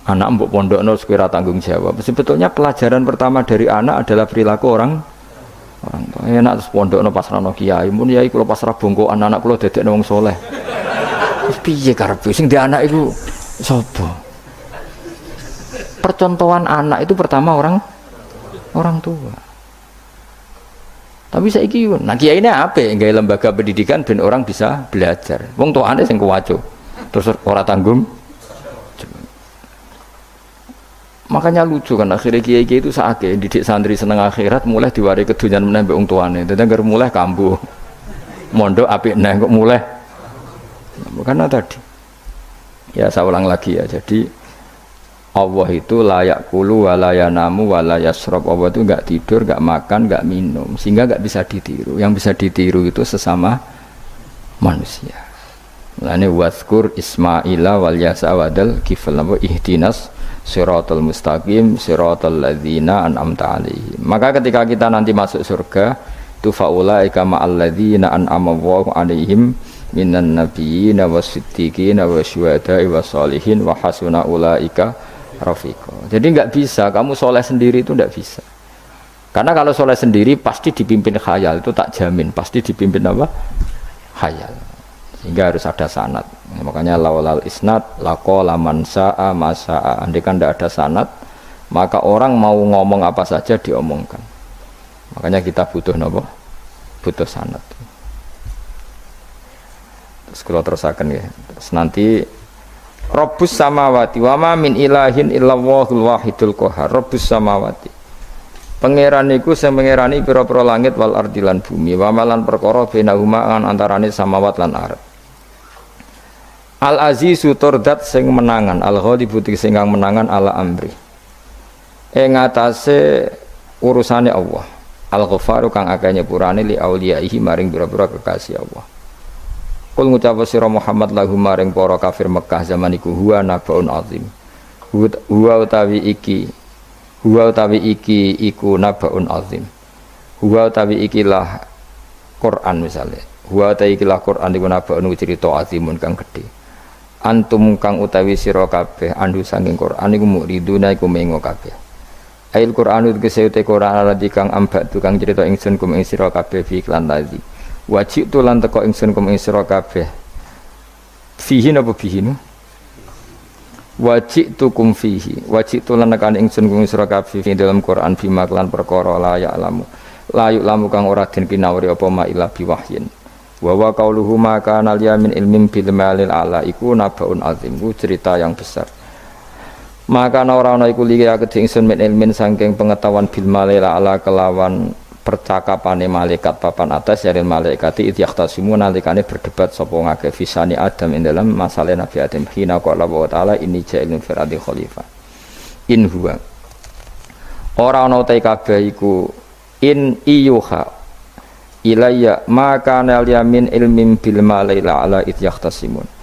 Speaker 1: Anak mbok pondokno sekira tanggung jawab. Sebetulnya pelajaran pertama dari anak adalah perilaku orang tua. Enak terus pondokno pasrahno kiai, mun yai kula pasrah bongkokan anak kula dadekne wong saleh. Wis piye karepe sing di anak iku sapa? Percontohan anak itu pertama orang tua. Tapi saiki nah kiai ini apa? Gawe lembaga pendidikan ben orang bisa belajar. Wong tuane sing kuwaco. Terus ora tanggung. Makanya lucu kan akhirnya kiai itu saake didik santri seneng akhirat mulai diwari kedunyan meneh mbek wong tuane. Dadi anggere mulai kambuh. Mondok apik neh kok mulai. Karena tadi. Ya saya ulang lagi ya. Jadi Allah itu layak kulu walaya namu walaya srob. Allah itu enggak tidur, enggak makan, enggak minum, sehingga enggak bisa ditiru. Yang bisa ditiru itu sesama manusia. Lane waskur Ismaila wal Yasa wadal kifal nabo ihdinas siratal mustaqim siratal ladzina an'amta alaihim. Maka ketika kita nanti masuk surga itu faulaika ma'al ladzina an'ama Allahu alaihim minan nabiyyin wasiddiqin wasyuhada'i wassalihin wa hasuna ulaika rafiqa. Jadi enggak bisa kamu soleh sendiri itu enggak bisa. Karena kalau soleh sendiri pasti dipimpin khayal, itu tak jamin pasti dipimpin apa? Khayal. Sehingga harus ada sanad. Makanya laulal isnad laqala man sa'a masa'a. Andai kan tidak ada sanad, maka orang mau ngomong apa saja diomongkan. Makanya kita butuh napa? Butuh sanad. Terus kalau terusaken ya. Terus nanti Rabbus samawati wa ma min ilahin illallahul wahidul qahar. Rabbus samawati. Pangeran iku sing pangerani pira-pira langit wal ardi lan bumi. Wa malan perkara bainahuma antarane samawat lan ardh. Al-Azizu turdat sing menangan, Al-Ghalibu sing menangan ala amri. Ing atase urusane Allah. Al-Ghafaru kang akeh nyepurane li auliyaihi maring pira-pira kekasih Allah. Kul ngucap sira Muhammad lahum maring para kafir Mekah zaman iku huwa nabaun azim. Huwa utawi iki iku nabaun azim. Huwa utawi ikilah Quran misalnya. Huwa utawi ikilah Quran iku nabaun cerita azimun kang gedhe. Antum kang utawi sira kabeh andu saking Quran iku muriduna iku mengo kabeh. Ail Qur'anu tegese te Qur'an alladzi kang ambak tukang cerita ingsun kum ing sira kabeh fi iklan ladzi wajib tu lan teko ingsun kum ing sira kabeh fihi napa fihi nu wajib tu kum fihi wajib tu lan tekan ingsun kum sira kabeh fi dalam Qur'an bima lan perkara la ya'lamu kang ora den pinawari apa ma ila biwahyin wa wa qauluhu ma kana liyamin ilmin bil malil ala iku nabaun azim ku cerita yang besar. Maka ora ana iku liya kedhe ingsun min ilmin saking pengetahuan bil malaila ala kelawan percakapane malaikat papan atas yaril malaikati idyaqtasimu nalikane berdebat sapa ngake fisani Adam ing dalam masalah Nabi Adam hina qala wa taala inni ja'ilun fil ardi khalifah in huwa ora ana te kabeh iku in iyuha ilayya maka nal yamin ilmin bil malaila ala idyaqtasimun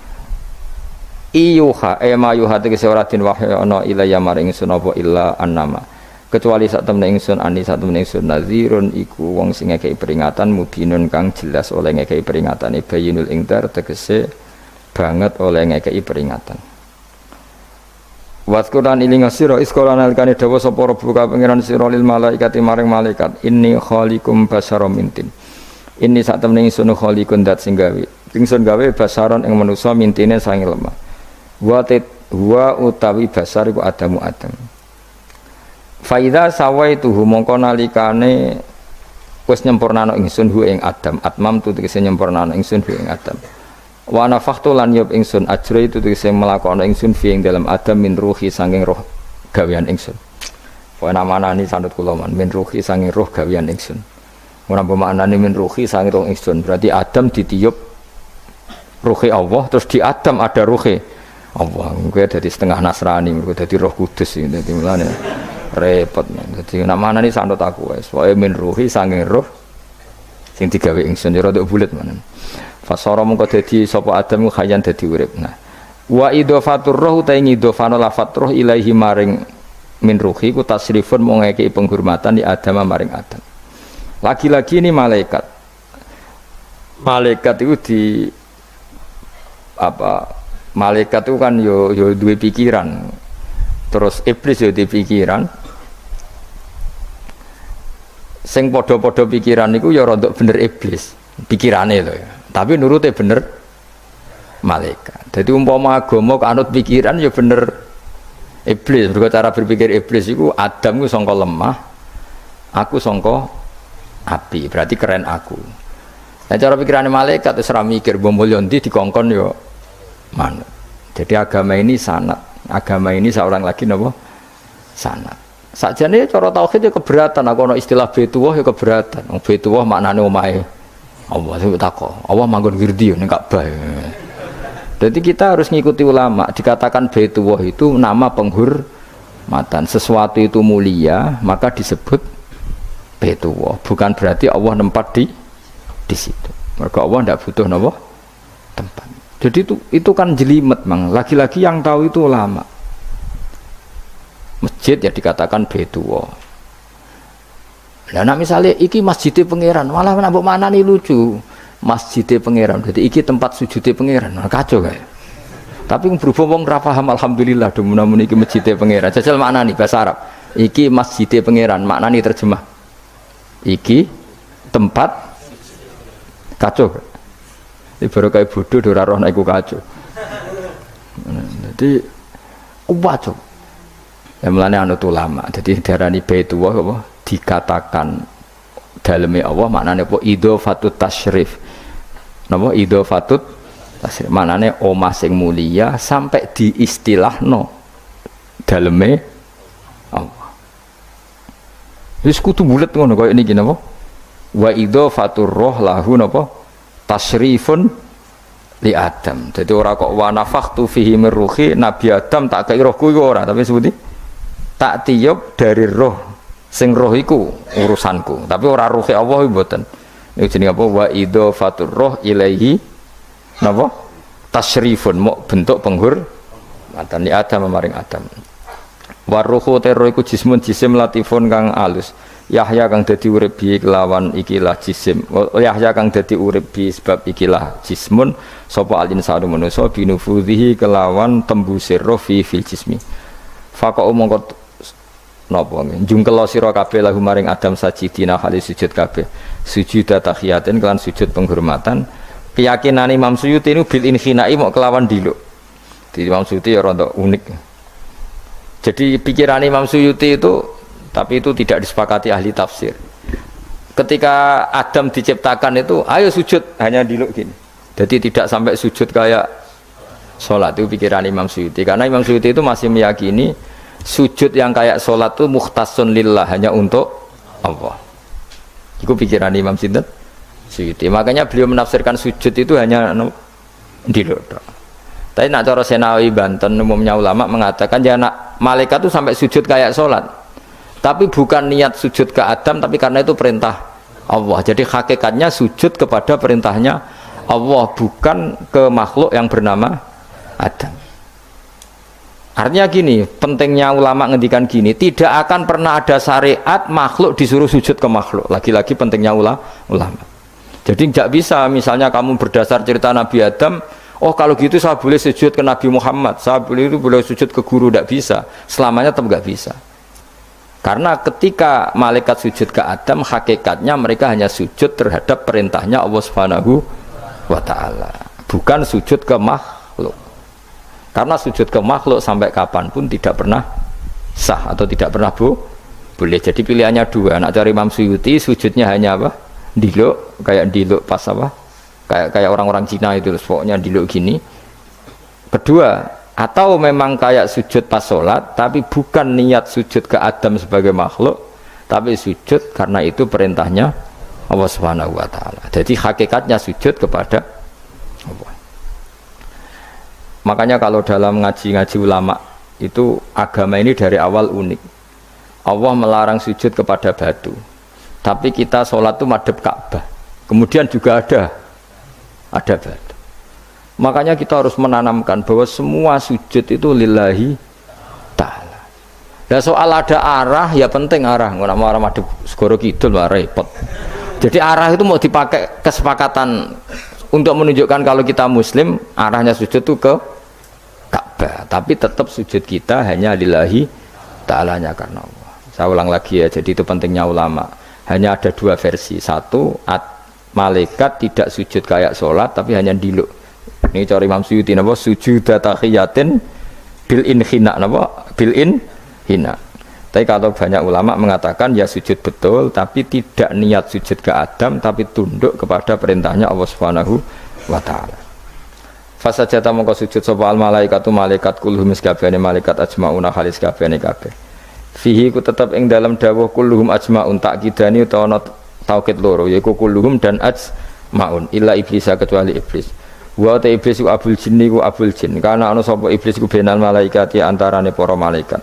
Speaker 1: iyuha mayuha tegese ora den wahyu ana ilaya maring ingsun apa illa annama kecuali sak temne ingsun ani sak temne ingsun nazirun iku wong sing ngekeki peringatan mubinun kang jelas oleh ngekeki peringatane bayinul ingdar tegese banget oleh ngekeki peringatan waskuran iling sira iskolan alikane dawa sapa rabbuka pangeran sira lil malaikati maring malaikat inni khaliqum basyaram mintin inni sak temne ingsun khaliqun dat sing gawe ingsun gawe basaron ing manusa mintine sange lemah wa utawi basar iku Adam faida sawaituhu mongko nalikane wis nyempurnana ingsun hu ing Adam atmam tu tegese nyempurnana ingsun hu ing Adam wa nafakhtu lan yub ingsun ajra itu tegese melakoni ingsun fi ing dalam Adam min ruhi saking roh gawean ingsun wa namanani sanut kula man min ruhi saking roh gawean ingsun ora pemaknane min ruhi saking roh ingsun berarti Adam ditiup ruhi Allah terus di Adam ada ruhi Allah, gue dari setengah Nasrani, gue dari Roh Kudus ini, dari mulanya repot. Jadi nama ini sanut aku, soalnya min ruhi sanging roh, sing digawe ingsun jero untuk bulat mana. Fasara mengko dadi sapa Adam khayan dadi urip. Nah, wa idhofatur roh utawi idhofano lafat roh ilaihi maring min ruhi ku tasrifun mongeke penghormatan di Adam maring Adam. Lagi-lagi ini malaikat. Malaikat itu di apa? Malaikat itu kan yo duwe pikiran. Terus iblis yo duwe pikiran. Sing padha-padha pikiran niku ya rada bener iblis, pikirane lho ya. Tapi nurute bener malaikat. Jadi umpama agama kanut pikiran ya bener iblis. Mergo cara berpikir iblis iku Adam ku sangka lemah, aku sangka api. Berarti keren aku. Nah cara pikirane malaikat wis ora mikir mbok mulya ndi dikongkon yo manut. Jadi agama ini sanat. Agama ini seorang lagi napa? Sanat. Sakjane cara tauhid ya keberatan. Aku ana istilah Baitullah ya keberatan. Wong Baitullah maknane omahe Allah sing takok. Allah manggon wirdi ning Ka'bah. Jadi kita harus ngikuti ulama. Dikatakan Baitullah itu nama penghormatan. Sesuatu itu mulia, maka disebut Baitullah. Bukan berarti Allah nempat di situ. Maka Allah tidak butuh napa? Tempat. Jadi itu kan jelimet mang. Lagi-lagi yang tahu itu ulama. Masjid ya dikatakan Baitullah. Lah nek misale iki masjidé pangeran, malah nambah manani lucu. Masjidé pangeran. Jadi iki tempat sujudé pangeran. Nah, kacau kae. Tapi berhubung wong ra paham alhamdulillah demun iki masjidé pangeran. Jajal maknani bahasa Arab. Iki masjidé pangeran, maknani terjemah. Iki tempat kacau. Baru kayak bodoh ora roh nek iku kacau. Jadi wajib. Ya mulane anut ulama. Jadi darani Baitullah apa dikatakan daleme Allah maknane apa idhofatut tasyrif. Napa idhofatut tasyrif maknane omah sing mulia sampai diistilahno daleme Allah. Wis kudu bulet ngono kaya niki napa? Wa idhofatur roh lahu napa? Tasrifun li Adam. Jadi ora kok wa nafakhtu fihi min ruhi Nabi Adam tak kei rohku iku ora, tapi sebuti tak tiup dari roh sing roh iku urusanku, tapi ora ruhi Allah iku mboten. Niku jenenge apa wa idhofatur roh ilaihi napa? Tasrifun mok bentuk penghormatan li Adam maring Adam. Wa ruhu terro iku jismun jisim latifun kang alus. Yahya kang dadi urip bi kelawan ikilah jisim. Yahya kang dadi urip bi sebab ikilah jismun sapa al-insanu manusa binufudhihi kelawan tembusir roh fi fil jismi. Faqa mongko napa nggih jungkel sira kabeh lahu maring Adam sajidina hale sujud kabeh sujud tahiyatin kelan sujud penghormatan. Keyakinan Imam Suyuti ini bil inhinai mau kelawan diluk. Di Imam Suyuti ya rada unik. Jadi pikiran Imam Suyuti itu, tapi itu tidak disepakati ahli tafsir. Ketika Adam diciptakan itu ayo sujud hanya diluk gini. Jadi tidak sampai sujud kayak sholat. Itu pikiran Imam Suyuti. Karena Imam Suyuti itu masih meyakini sujud yang kayak sholat itu mukhtasun lillah, hanya untuk Allah. Itu pikiran Imam Suyuti. Makanya beliau menafsirkan sujud itu hanya diluk. Tapi nak cara Senawi Banten umumnya ulama mengatakan ya nak malaikat itu sampai sujud kayak sholat. Tapi bukan niat sujud ke Adam, tapi karena itu perintah Allah. Jadi hakikatnya sujud kepada perintahnya Allah, bukan ke makhluk yang bernama Adam. Artinya gini, pentingnya ulama ngendikan gini, tidak akan pernah ada syariat makhluk disuruh sujud ke makhluk. Lagi-lagi pentingnya ulama. Jadi tidak bisa misalnya kamu berdasar cerita Nabi Adam, oh kalau gitu saya boleh sujud ke Nabi Muhammad, saya boleh sujud ke guru, tidak bisa. Selamanya tetap nggak bisa. Karena ketika malaikat sujud ke Adam, hakikatnya mereka hanya sujud terhadap perintahnya Allah Subhanahu wa Ta'ala, bukan sujud ke makhluk. Karena sujud ke makhluk sampai kapanpun tidak pernah sah atau tidak pernah boleh. Jadi pilihannya dua. Nak cari Imam Suyuti sujudnya hanya apa? Diluk, kayak diluk pas apa? Kayak orang-orang Cina itu, pokoknya diluk gini. Kedua, atau memang kayak sujud pas sholat, tapi bukan niat sujud ke Adam sebagai makhluk, tapi sujud karena itu perintahnya Allah Subhanahu wa Ta'ala. Jadi hakikatnya sujud kepada Allah. Makanya kalau dalam ngaji-ngaji ulama itu agama ini dari awal unik. Allah melarang sujud kepada batu, tapi kita sholat itu madhep Ka'bah. Kemudian juga ada batu. Makanya kita harus menanamkan bahwa semua sujud itu lillahi ta'ala. Dan soal ada arah, ya penting arah. Nggak mau arah madhep segoro kidul lah repot. Jadi arah itu mau dipakai kesepakatan untuk menunjukkan kalau kita muslim, arahnya sujud itu ke Ka'bah, tapi tetap sujud kita hanya lillahi ta'alanya karena Allah. Saya ulang lagi ya, jadi itu pentingnya ulama. Hanya ada dua versi. Satu, malaikat tidak sujud kayak sholat, tapi hanya diluk. Ini cara Imam Suyuti, napa? Sujud tahiyatin bil inhina, napa? Bil inhina. Tapi kalau banyak ulama mengatakan ya sujud betul, tapi tidak niat sujud ke Adam, tapi tunduk kepada perintahnya Allah Subhanahu wa Ta'ala. Fasajata mongko sujud sapa al malaikatu malaikat kulluhum sakabehane malaikat ajmauna khalis kabehane kabeh. Fihi ku tetep ing dalam dawuh kulluhum ajmaun takkidani utawa taukid loro yaiku kulluhum dan ajmaun illa iblis kecuali iblis. Wa ta iblis ku abul jinni ku abul jin. Karena ana sapa iblis ku benal malaikati antarane para malaikat.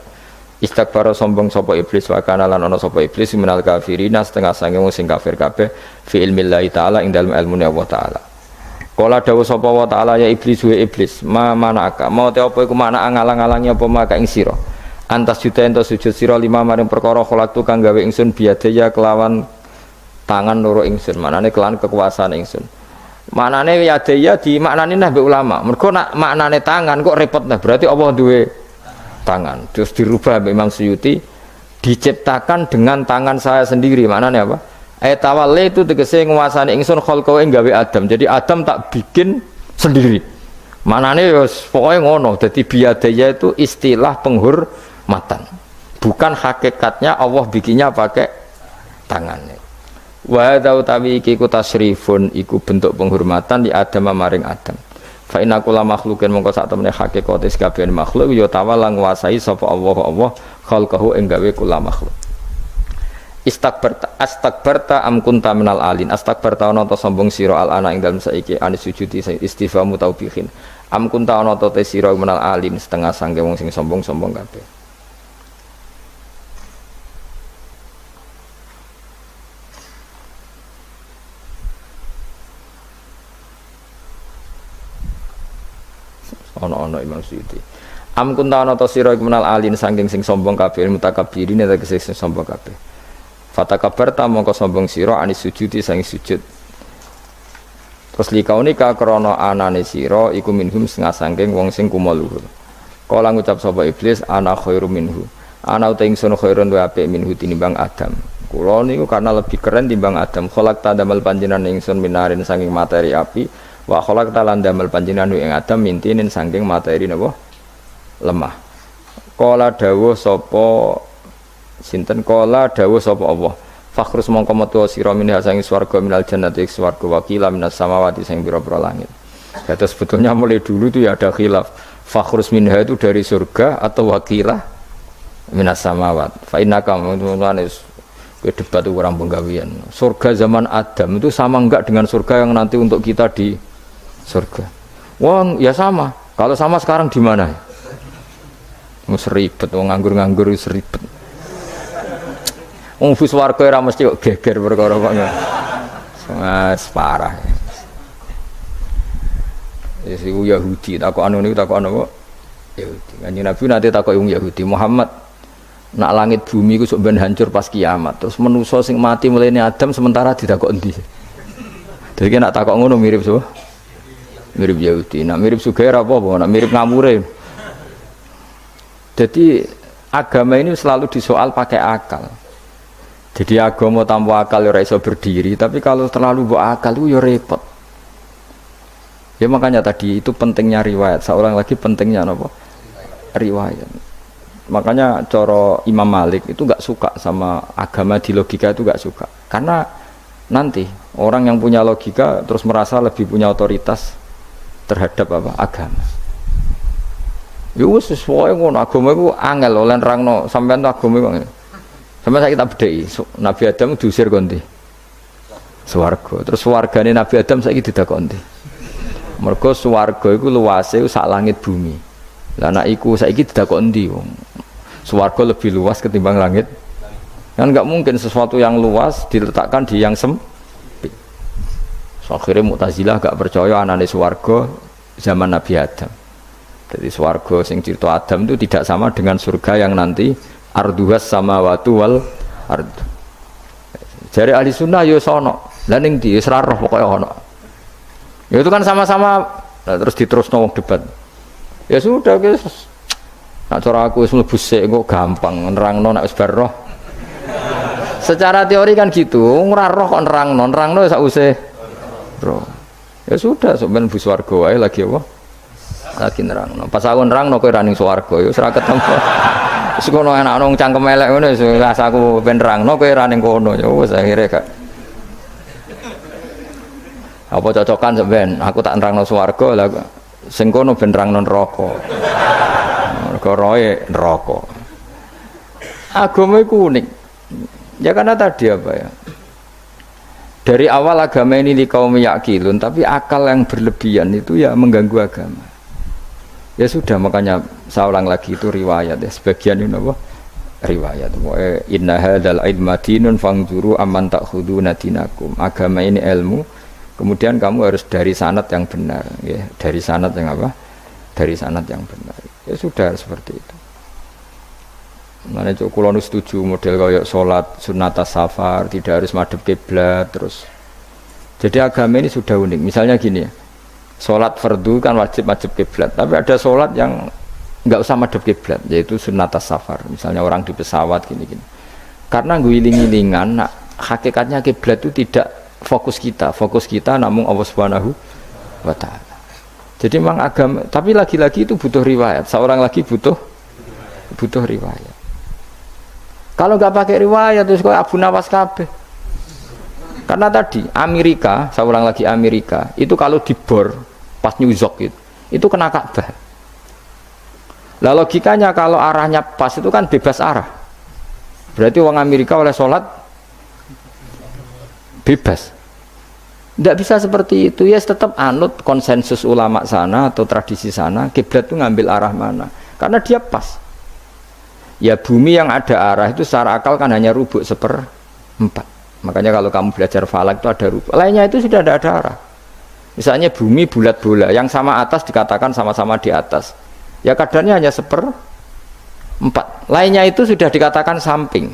Speaker 1: Istakbara sombong sapa iblis wa kana lan ana sapa iblis minal kafirina setengah sange wong sing kafir kabeh fi ilmillahi taala ing dalem ilmune Allah taala. Kala dawuh sapa wa ta'ala ya iblis wa iblis ma manaka mau te apa iku mana ngalang-alangi apa maka ing sira antas juta ento sujud sira lima maring perkara kholaktu kang gawe ingsun biadaya kelawan tangan loro ingsun manane kelawan kekuasaan ingsun manane yadaya di maknane nah mbek ulama mergo nak maknane tangan kok repot nah berarti Allah duwe tangan terus dirubah mbek Imam Suyuti diciptakan dengan tangan saya sendiri maknane apa tawalli itu tegese nguasani ingsun khalqahu ing gawe Adam. Jadi Adam tak bikin sendiri. Manane ya pokoke ngono. Dadi biadaya itu istilah penghormatan. Bukan hakikatnya Allah bikinnya pakai tangannya. Wa utawi iki ku tasrifun iku bentuk penghormatan di Adam maring Adam. Fa inna kulla makhluqin mongko sak temene hakikate kabeh makhluk ya tawala nguasai sapa Allah khalqahu ing gawe kula makhluk. Astakbarta am kunta minal alin astakbarta ana ta sombong sira al ana ing dalem saiki anis sujudi istifamu taubihin am kunta ana ta te sira minal alin setengah sangke wong sing sombong-sombong kabeh. Ana Imam Suyuti am kunta ana ta sira minal alin saking sing sombong kabeh mutakabbirin tegese sing sombong kabeh. Fatakabarta mongko sombong sira anis sujudi sang sujud. Terus likaunika krana anane sira iku minhum setengah saking wong sing kumo luhur. Kala ngucap sapa iblis ana khairu minhu. ana uta ingsun khairun wa apik minhu tinimbang Adam. Kula niku karena lebih keren timbang Adam. Khalaqta damel panjenengan ingsun minarin saking materi api, wa khalaqta lan damel panjenengan ing Adam mintinin saking materi napa? Lemah. Kala dawuh sapa sinten kala dawuh sapa Allah. Fakhrus mongko metu sira minha saking swarga minal jannati swarga wakila minas samawati sing pira-pira langit. Jadi sebetulnya mulai dulu itu ya ada khilaf. Fakhrus minha itu dari surga atau wakilah minas samawat. Fa innaka munuanis debat itu orang penggawean. Surga zaman Adam itu sama enggak dengan surga yang nanti untuk kita di surga? Wong ya sama. Kalau sama sekarang di mana? Seribet, wong nganggur-nganggur seribet. Wong bus warga ora mesti kok geger perkara kok. Mas parah. Wis iku Yahudi takokan niku takokan apa? Yahudi. Kanjeng Nabi nate takoki wong Yahudi, Muhammad nak langit bumi iku sok ben hancur pas kiamat. Terus manusa sing mati mulane Adam sementara ditakok endi? Dadi nak takok ngono mirip so. Mirip Yahudi. Nak mirip sugih ora apa-apa, nak mirip ngamure. Jadi agama ini selalu disoal pakai akal. Jadi agama tanpa akal ora iso berdiri, tapi kalau terlalu bawa akal itu ya repot. Ya makanya tadi itu pentingnya riwayat. Seorang lagi pentingnya apa? Riwayat. Makanya coro Imam Malik itu enggak suka sama agama di logika itu enggak suka. Karena nanti orang yang punya logika terus merasa lebih punya otoritas terhadap apa? Agama. Ya wis sesuai ngono agama iku angel oleh nerangno sampean agama iku. Sampai saya kita bedai, Nabi Adam diusir konti swarga. Terus swargane Nabi Adam saiki didakonti. Mergo swarga iku luase sak langit bumi. Lah nek iku saiki didakonti wong. Swarga lebih luas ketimbang langit. Kan enggak mungkin sesuatu yang luas diletakkan di yang sempit. So, akhirnya Mu'tazilah enggak percaya anane swarga zaman Nabi Adam. Jadi swarga sing cerita Adam itu tidak sama dengan surga yang nanti arduhas samawati wal ard. Jare ahli sunnah ya sono. Lah ning ndi wis ra roh pokoke ono. Ya itu kan sama-sama terus diterusno wong debat. Ya sudah guys. Nak cara aku wis mlebu sik kok gampang nerangno nek wis bar roh. Secara teori kan gitu, ora roh kok nerangno sakwise roh. Ya sudah sampean bu swarga wae lagi apa? Lagi nerangno. Pas aku nerangno kowe ra ning swarga ya wis ra ketemu. Wis kono enak nang cangkem elek ngono wis aku ben nerangno kowe ra ning kono ya wis akhire gak. Apa cocokan sampean? Aku tak nerangno swarga lah sing kono ben nerangno neraka. Mergo roe neraka. Agama iku unik. Ya karena tadi apa ya? Dari awal agama ini di kaum yakilun, tapi akal yang berlebihan itu ya mengganggu agama. Ya sudah, makanya saya ulang lagi itu riwayat ya, sebagian ini apa? Riwayat. Inna hadzal ilma dinun fangzuru amman ta'khuduna dinakum. Agama ini ilmu, kemudian kamu harus dari sanad yang benar, ya. Dari sanad yang apa? Dari sanad yang benar. Ya sudah seperti itu. Mana cok kulon setuju model kayak sholat sunnatas safar tidak harus madhep kiblat terus. Jadi agama ini sudah unik. Misalnya gini ya, sholat fardu kan wajib kiblat, tapi ada sholat yang nggak usah madhep kiblat, yaitu sunnatas safar. Misalnya orang di pesawat gini-gini. Karena guling-gilingan, nah, hakikatnya kiblat itu tidak fokus kita namun Allah Subhanahu wa Ta'ala. Jadi memang agama, tapi lagi-lagi itu butuh riwayat. Seorang lagi butuh riwayat. Kalau nggak pakai riwayat terus kok Abu Nawas kabeh. Karena tadi Amerika, saya ulang lagi Amerika, itu kalau dibor pas New York itu kena Ka'bah. Lah logikanya kalau arahnya pas itu kan bebas arah. Berarti orang Amerika oleh sholat bebas. Tidak bisa seperti itu. Ya tetap anut konsensus ulama sana atau tradisi sana, kiblat itu ngambil arah mana? Karena dia pas. Ya bumi yang ada arah itu secara akal kan hanya rubuk 1/4. Makanya kalau kamu belajar falak itu ada rubuk. Lainnya itu sudah tidak ada arah. Misalnya bumi bulat bola, yang sama atas dikatakan sama-sama di atas. Ya kadarnya hanya 1/4. Lainnya itu sudah dikatakan samping.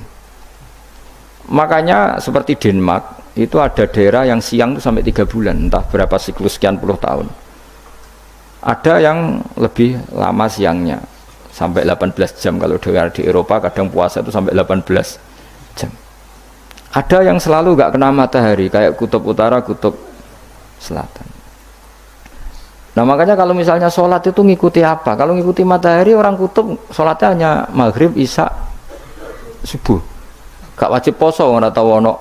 Speaker 1: Makanya seperti Denmark itu ada daerah yang siang itu sampai 3 bulan, entah berapa siklus sekian puluh tahun. Ada yang lebih lama siangnya. sampai 18 jam. Kalau di Eropa kadang puasa itu sampai 18 jam. Ada yang selalu nggak kena matahari kayak kutub utara, kutub selatan. Nah makanya kalau misalnya sholat itu ngikuti apa? Kalau ngikuti matahari, orang kutub sholatnya hanya maghrib, isya, subuh. Gak wajib poso nggak tahu ono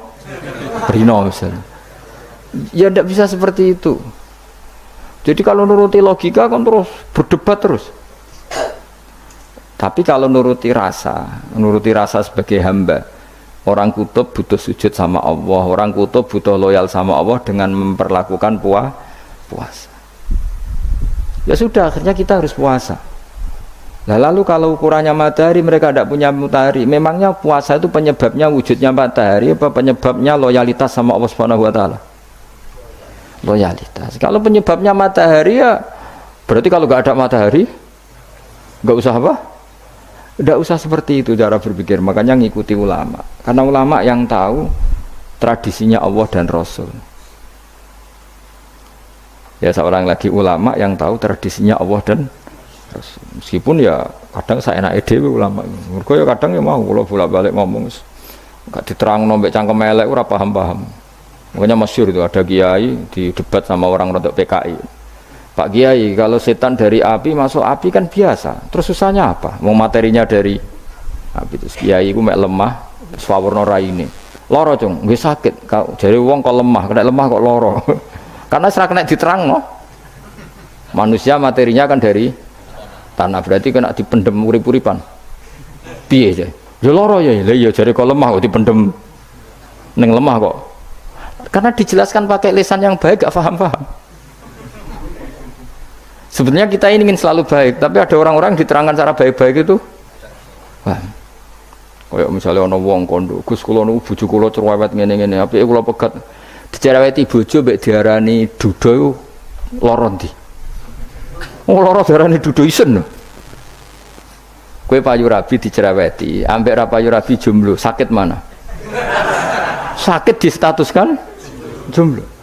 Speaker 1: rino misalnya. Ya tidak bisa seperti itu. Jadi kalau nuruti logika kan terus berdebat terus. Tapi kalau nuruti rasa sebagai hamba, orang kutub butuh sujud sama Allah, orang kutub butuh loyal sama Allah dengan memperlakukan puasa. Ya sudah, akhirnya kita harus puasa. Nah, lalu kalau ukurannya matahari, mereka tidak punya matahari. Memangnya puasa itu penyebabnya wujudnya matahari apa penyebabnya loyalitas sama Allah Subhanahu wa taala? Loyalitas. Kalau penyebabnya matahari ya berarti kalau nggak ada matahari nggak usah apa? Nggak usah seperti itu cara berpikir. Makanya ngikuti ulama. Karena ulama yang tahu tradisinya Allah dan Rasul. Ya seorang lagi ulama yang tahu tradisinya Allah dan Rasul. Meskipun ya kadang saya enak dewe ulama. Mergo ya kadang ya mau kula bolak-balik ngomong. Enggak diterangno mbek cangkem elek ora paham-paham. Makanya masyhur itu ada kiai di debat sama orang rodok PKI. Pak Kiai, kalau setan dari api masuk api kan biasa. Terus susahnya apa? Mau materinya dari api. Terus kiai ku mek lemah, swawarna raine. Loro, Cung, nggih sakit. Jare wong kok lemah, kena lemah kok loro. Karena serak kena diterangno. Manusia materinya kan dari tanah, berarti kena dipendem urip-uripan. Piye aja? Ya loro ya. Lah iya jare kok lemah kok dipendem ning lemah kok. Karena dijelaskan pakai lisan yang baik gak paham-paham. Sebenarnya kita ini ingin selalu baik, tapi ada orang-orang diterangkan cara baik-baik itu. Wah. Kayak misalnya ana wong kondo, Gus kula niku bojo kula cerewet ngene-ngene, apike kula pegat dicereweti bojo mbek diarani duda iku lara ndi? Oh lara diarani duda isen. Kowe payu rabi dicereweti, ambek ra payu rabi jomblo, sakit mana? Sakit distatuskan jomblo.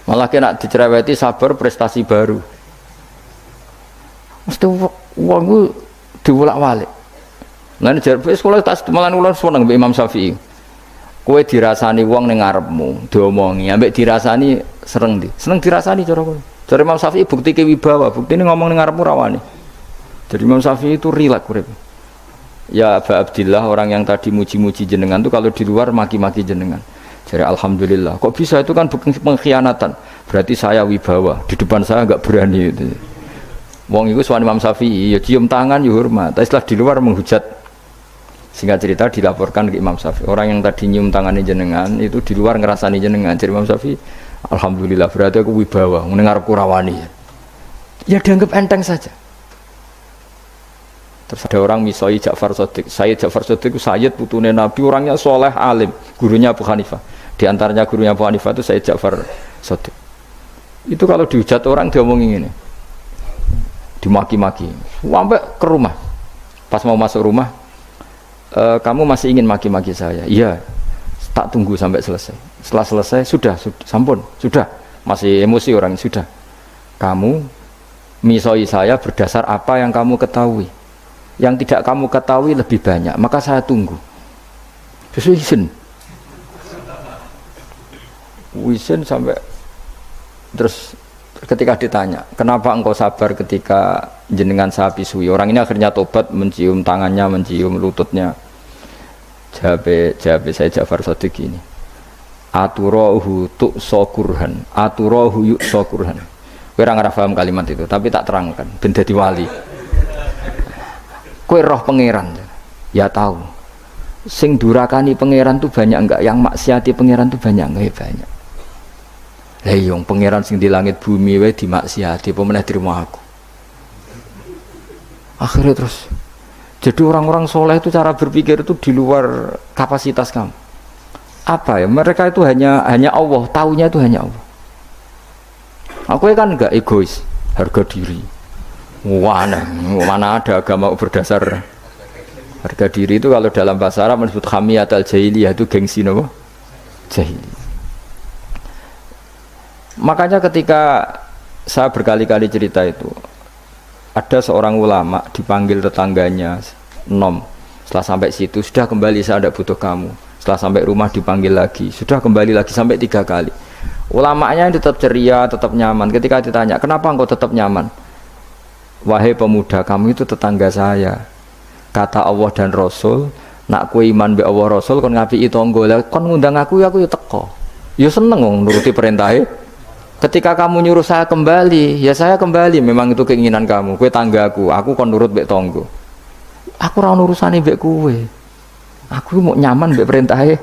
Speaker 1: Malah kena dicereweti sabar prestasi baru. Mesti wong ku diwolak-walik. Lah nek jare sekolah tak malan kula seneng mbek Imam Syafi'i. Kowe dirasani wong ning ngarepmu, diomongi, ambek dirasani sereng ndi? Seneng dirasani cara kowe. Jare Imam Syafi'i bukti kewibawa, buktine ngomong ning ngarepmu rawani. Jadi Imam Syafi'i itu rileks urip. Ya Aba Abdillah, orang yang tadi muji-muji jenengan tuh kalau di luar maki-maki jenengan. Jadi alhamdulillah, kok bisa itu kan bukan pengkhianatan. Berarti saya wibawa, di depan saya enggak berani itu. Wong iku sowan Imam Syafi'i, ya cium tangan ya hormat. Tapi setelah di luar menghujat. Singkat cerita dilaporkan ke Imam Syafi'i. Orang yang tadi nyium tangannya jenengan itu di luar ngerasani jenengan. Jadi Imam Syafi'i, alhamdulillah berarti aku wibawa, mendengar kurawani. Ya dianggap enteng saja. Terus ada orang misoi Ja'far Shadiq. Sayyid Ja'far Shadiq itu Sayyid putune Nabi, orangnya soleh alim, gurunya Abu Hanifah. Di antaranya gurunya Abu Hanifah itu Sayyid Ja'far Shadiq. Itu kalau dihujat orang diomongin ini, dimaki-maki, sampai ke rumah. Pas mau masuk rumah, kamu masih ingin maki-maki saya? Iya, tak tunggu sampai selesai. Setelah selesai, sudah, sampun, sudah. Masih emosi orang, sudah. Kamu misoi saya berdasar apa yang kamu ketahui. Yang tidak kamu ketahui lebih banyak, maka saya tunggu. Sesuai Wisen sampai terus ketika ditanya, kenapa engkau sabar ketika jenengan saya pisui? Orang ini akhirnya tobat, mencium tangannya, mencium lututnya. Jawab saya Ja'far Shadiq ini. Aturahu tu'sokurhan, aturahu yu'sokurhan. Kowe ora paham kalimat itu, tapi tak terangkan ben dadi wali. Kowe roh pangeran, ya tahu. Sing durakani pangeran tuh banyak enggak? Yang maksiati pangeran tuh banyak enggak? Ya banyak. Lah yung pangeran sing di langit bumi wae dimaksiati, apa meneh terima aku. Akhirnya terus. Jadi orang-orang soleh itu cara berpikir itu di luar kapasitas kamu. Apa ya? Mereka itu hanya Allah, taunya itu hanya Allah. Aku kan enggak egois, harga diri. Mana ada agama berdasar harga diri itu. Kalau dalam bahasa Arab disebut hamiyat al-jahiliyah, itu gengsi apa? Jahili. Makanya ketika saya berkali-kali cerita itu, Ada seorang ulama dipanggil tetangganya, nom. Setelah sampai situ, sudah kembali, saya tidak butuh kamu. Setelah sampai rumah dipanggil lagi, sudah kembali lagi sampai 3 kali. Ulamanya tetap ceria, tetap nyaman. Ketika ditanya, kenapa engkau tetap nyaman? Wahai pemuda, kamu itu tetangga saya. Kata Allah dan Rasul, nak kue iman be Allah Rasul, kon ngapi tonggo, kon ngundang aku ya teko. Ya seneng nuruti perintahnya. Ketika kamu nyuruh saya kembali, ya saya kembali. Memang itu keinginan kamu. Kue tanggaku, aku kon nurut be tonggo. Aku ora urusane mbek kowe. Aku mau nyaman mbek perintahe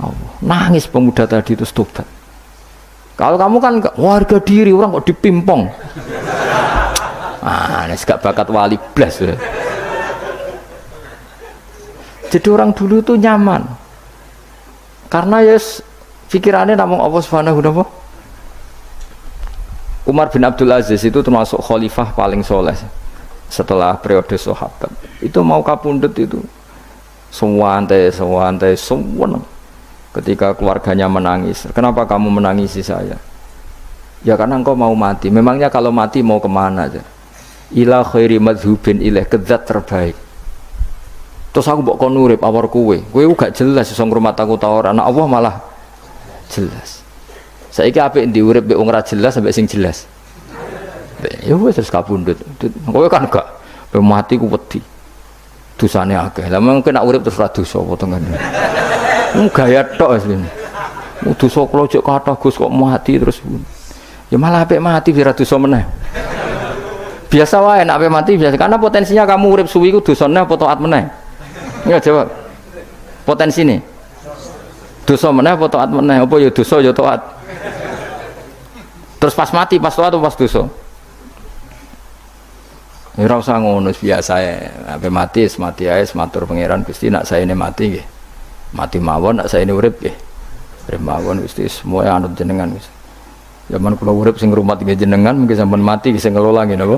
Speaker 1: Allah. Nangis pemuda tadi itu tobat. Kalau kamu kan warga diri, orang kok dipimpong. Nek gak bakat wali blas. Jadi orang dulu itu nyaman. Karena yes pikirannya namung Allah Subhanahu wa ta'ala. Umar bin Abdul Aziz itu termasuk khalifah paling soleh setelah periode sahabat. Itu mau kapundhut itu sewantai semua. Ketika keluarganya menangis, kenapa kamu menangisi saya? Ya karena engkau mau mati. Memangnya kalau mati mau kemana aja? Ila khairi madhubin ilaih, ke zat terbaik. Terus aku mbok kon urip awar kowe gak jelas iso ngrumat aku ta ora. Anak Allah malah jelas. Saiki apik ndi urip mbek wong ora jelas sampai sing jelas. Ya wis terus kapundhut. Kowe kan gak mati ku wedi. Dosane akeh. Lah mengko nek urip terus ora dosa apa tengene. Gaya tok asline. Dosa kula jek kathah Gus kok mati terus. Ya malah apik mati ora dosa meneh. Biasa wae nek apik mati biasa karena potensinya kamu urip suwi ku dosane apa taat meneh. Ya jawab. Potensine. Dosa meneh apa taat meneh? Apa ya dosa ya taat. Terus pas mati pas taat atau pas dosa? Ya ora usah ngono biasa ae. Ape mati ae matur pangeran Gusti nak saene mati nggih. Mati mawon nak saene urip nggih. Urip mawon Gusti semua anut jenengan wis. Zaman kula urip sing ngrumat nggih jenengan mungkin sampean mati sing ngelola nggih napa?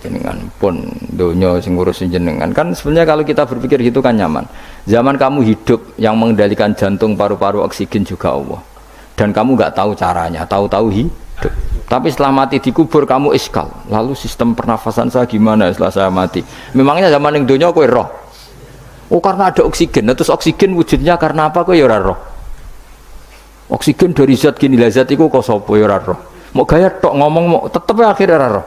Speaker 1: Jenengan pun donya sing ngurusin jenengan. Kan sebenarnya kalau kita berpikir gitu kan nyaman. Zaman kamu hidup yang mengendalikan jantung, paru-paru, oksigen juga Allah. Dan kamu nggak tahu caranya, tahu-tahu hidup. Tapi setelah mati dikubur kamu iskal. Lalu sistem pernafasan saya gimana setelah saya mati? Memangnya zaman yang dunia kowe roh. Oh karena ada oksigen. Nah, terus oksigen wujudnya karena apa kowe ya ora roh? Oksigen dari zat gini lah zat iku kok sapa ya ora roh. Mau gaya tok ngomong mau tetep akhirnya ora roh.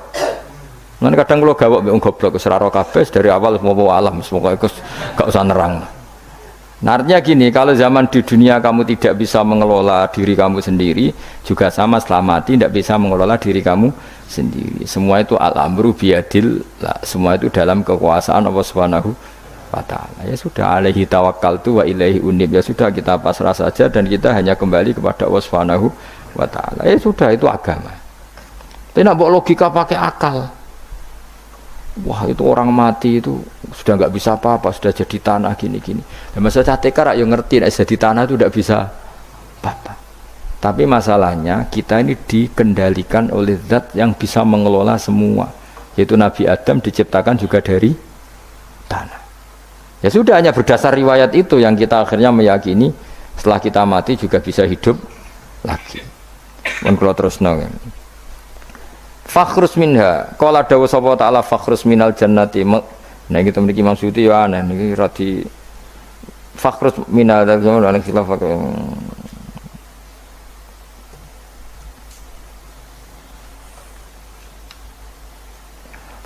Speaker 1: Nanti kadang kalau gawak mbek goblok wis ora roh kabeh dari awal semua alam semoga gak usah nerang. Nah, artinya gini, kalau zaman di dunia kamu tidak bisa mengelola diri kamu sendiri, juga sama setelah mati tidak bisa mengelola diri kamu sendiri. Semua itu al-amru biyadillah, semua itu dalam kekuasaan Allah Subhanahu wa ta'ala. Ya sudah, alaihi tawakkaltu wa ilaihi unib. Ya sudah, kita pasrah saja dan kita hanya kembali kepada Allah Subhanahu wa ta'ala. Ya sudah, itu agama. Tapi nak bawa logika pakai akal. Wah itu orang mati itu sudah nggak bisa apa-apa, sudah jadi tanah gini-gini. Dan masa catekar yang ngerti, jadi tanah itu tidak bisa apa-apa. Tapi masalahnya kita ini dikendalikan oleh zat yang bisa mengelola semua. Yaitu Nabi Adam diciptakan juga dari tanah. Ya sudah, hanya berdasar riwayat itu yang kita akhirnya meyakini setelah kita mati juga bisa hidup lagi. Dan kalau terus nongeng. Fakhrus minha, qala dawu sapa ta'ala fakhrus minal jannati. Nah iki mriki Imam Suyuti ya aneh niki radi fakhrus minal zaman ana khilaf.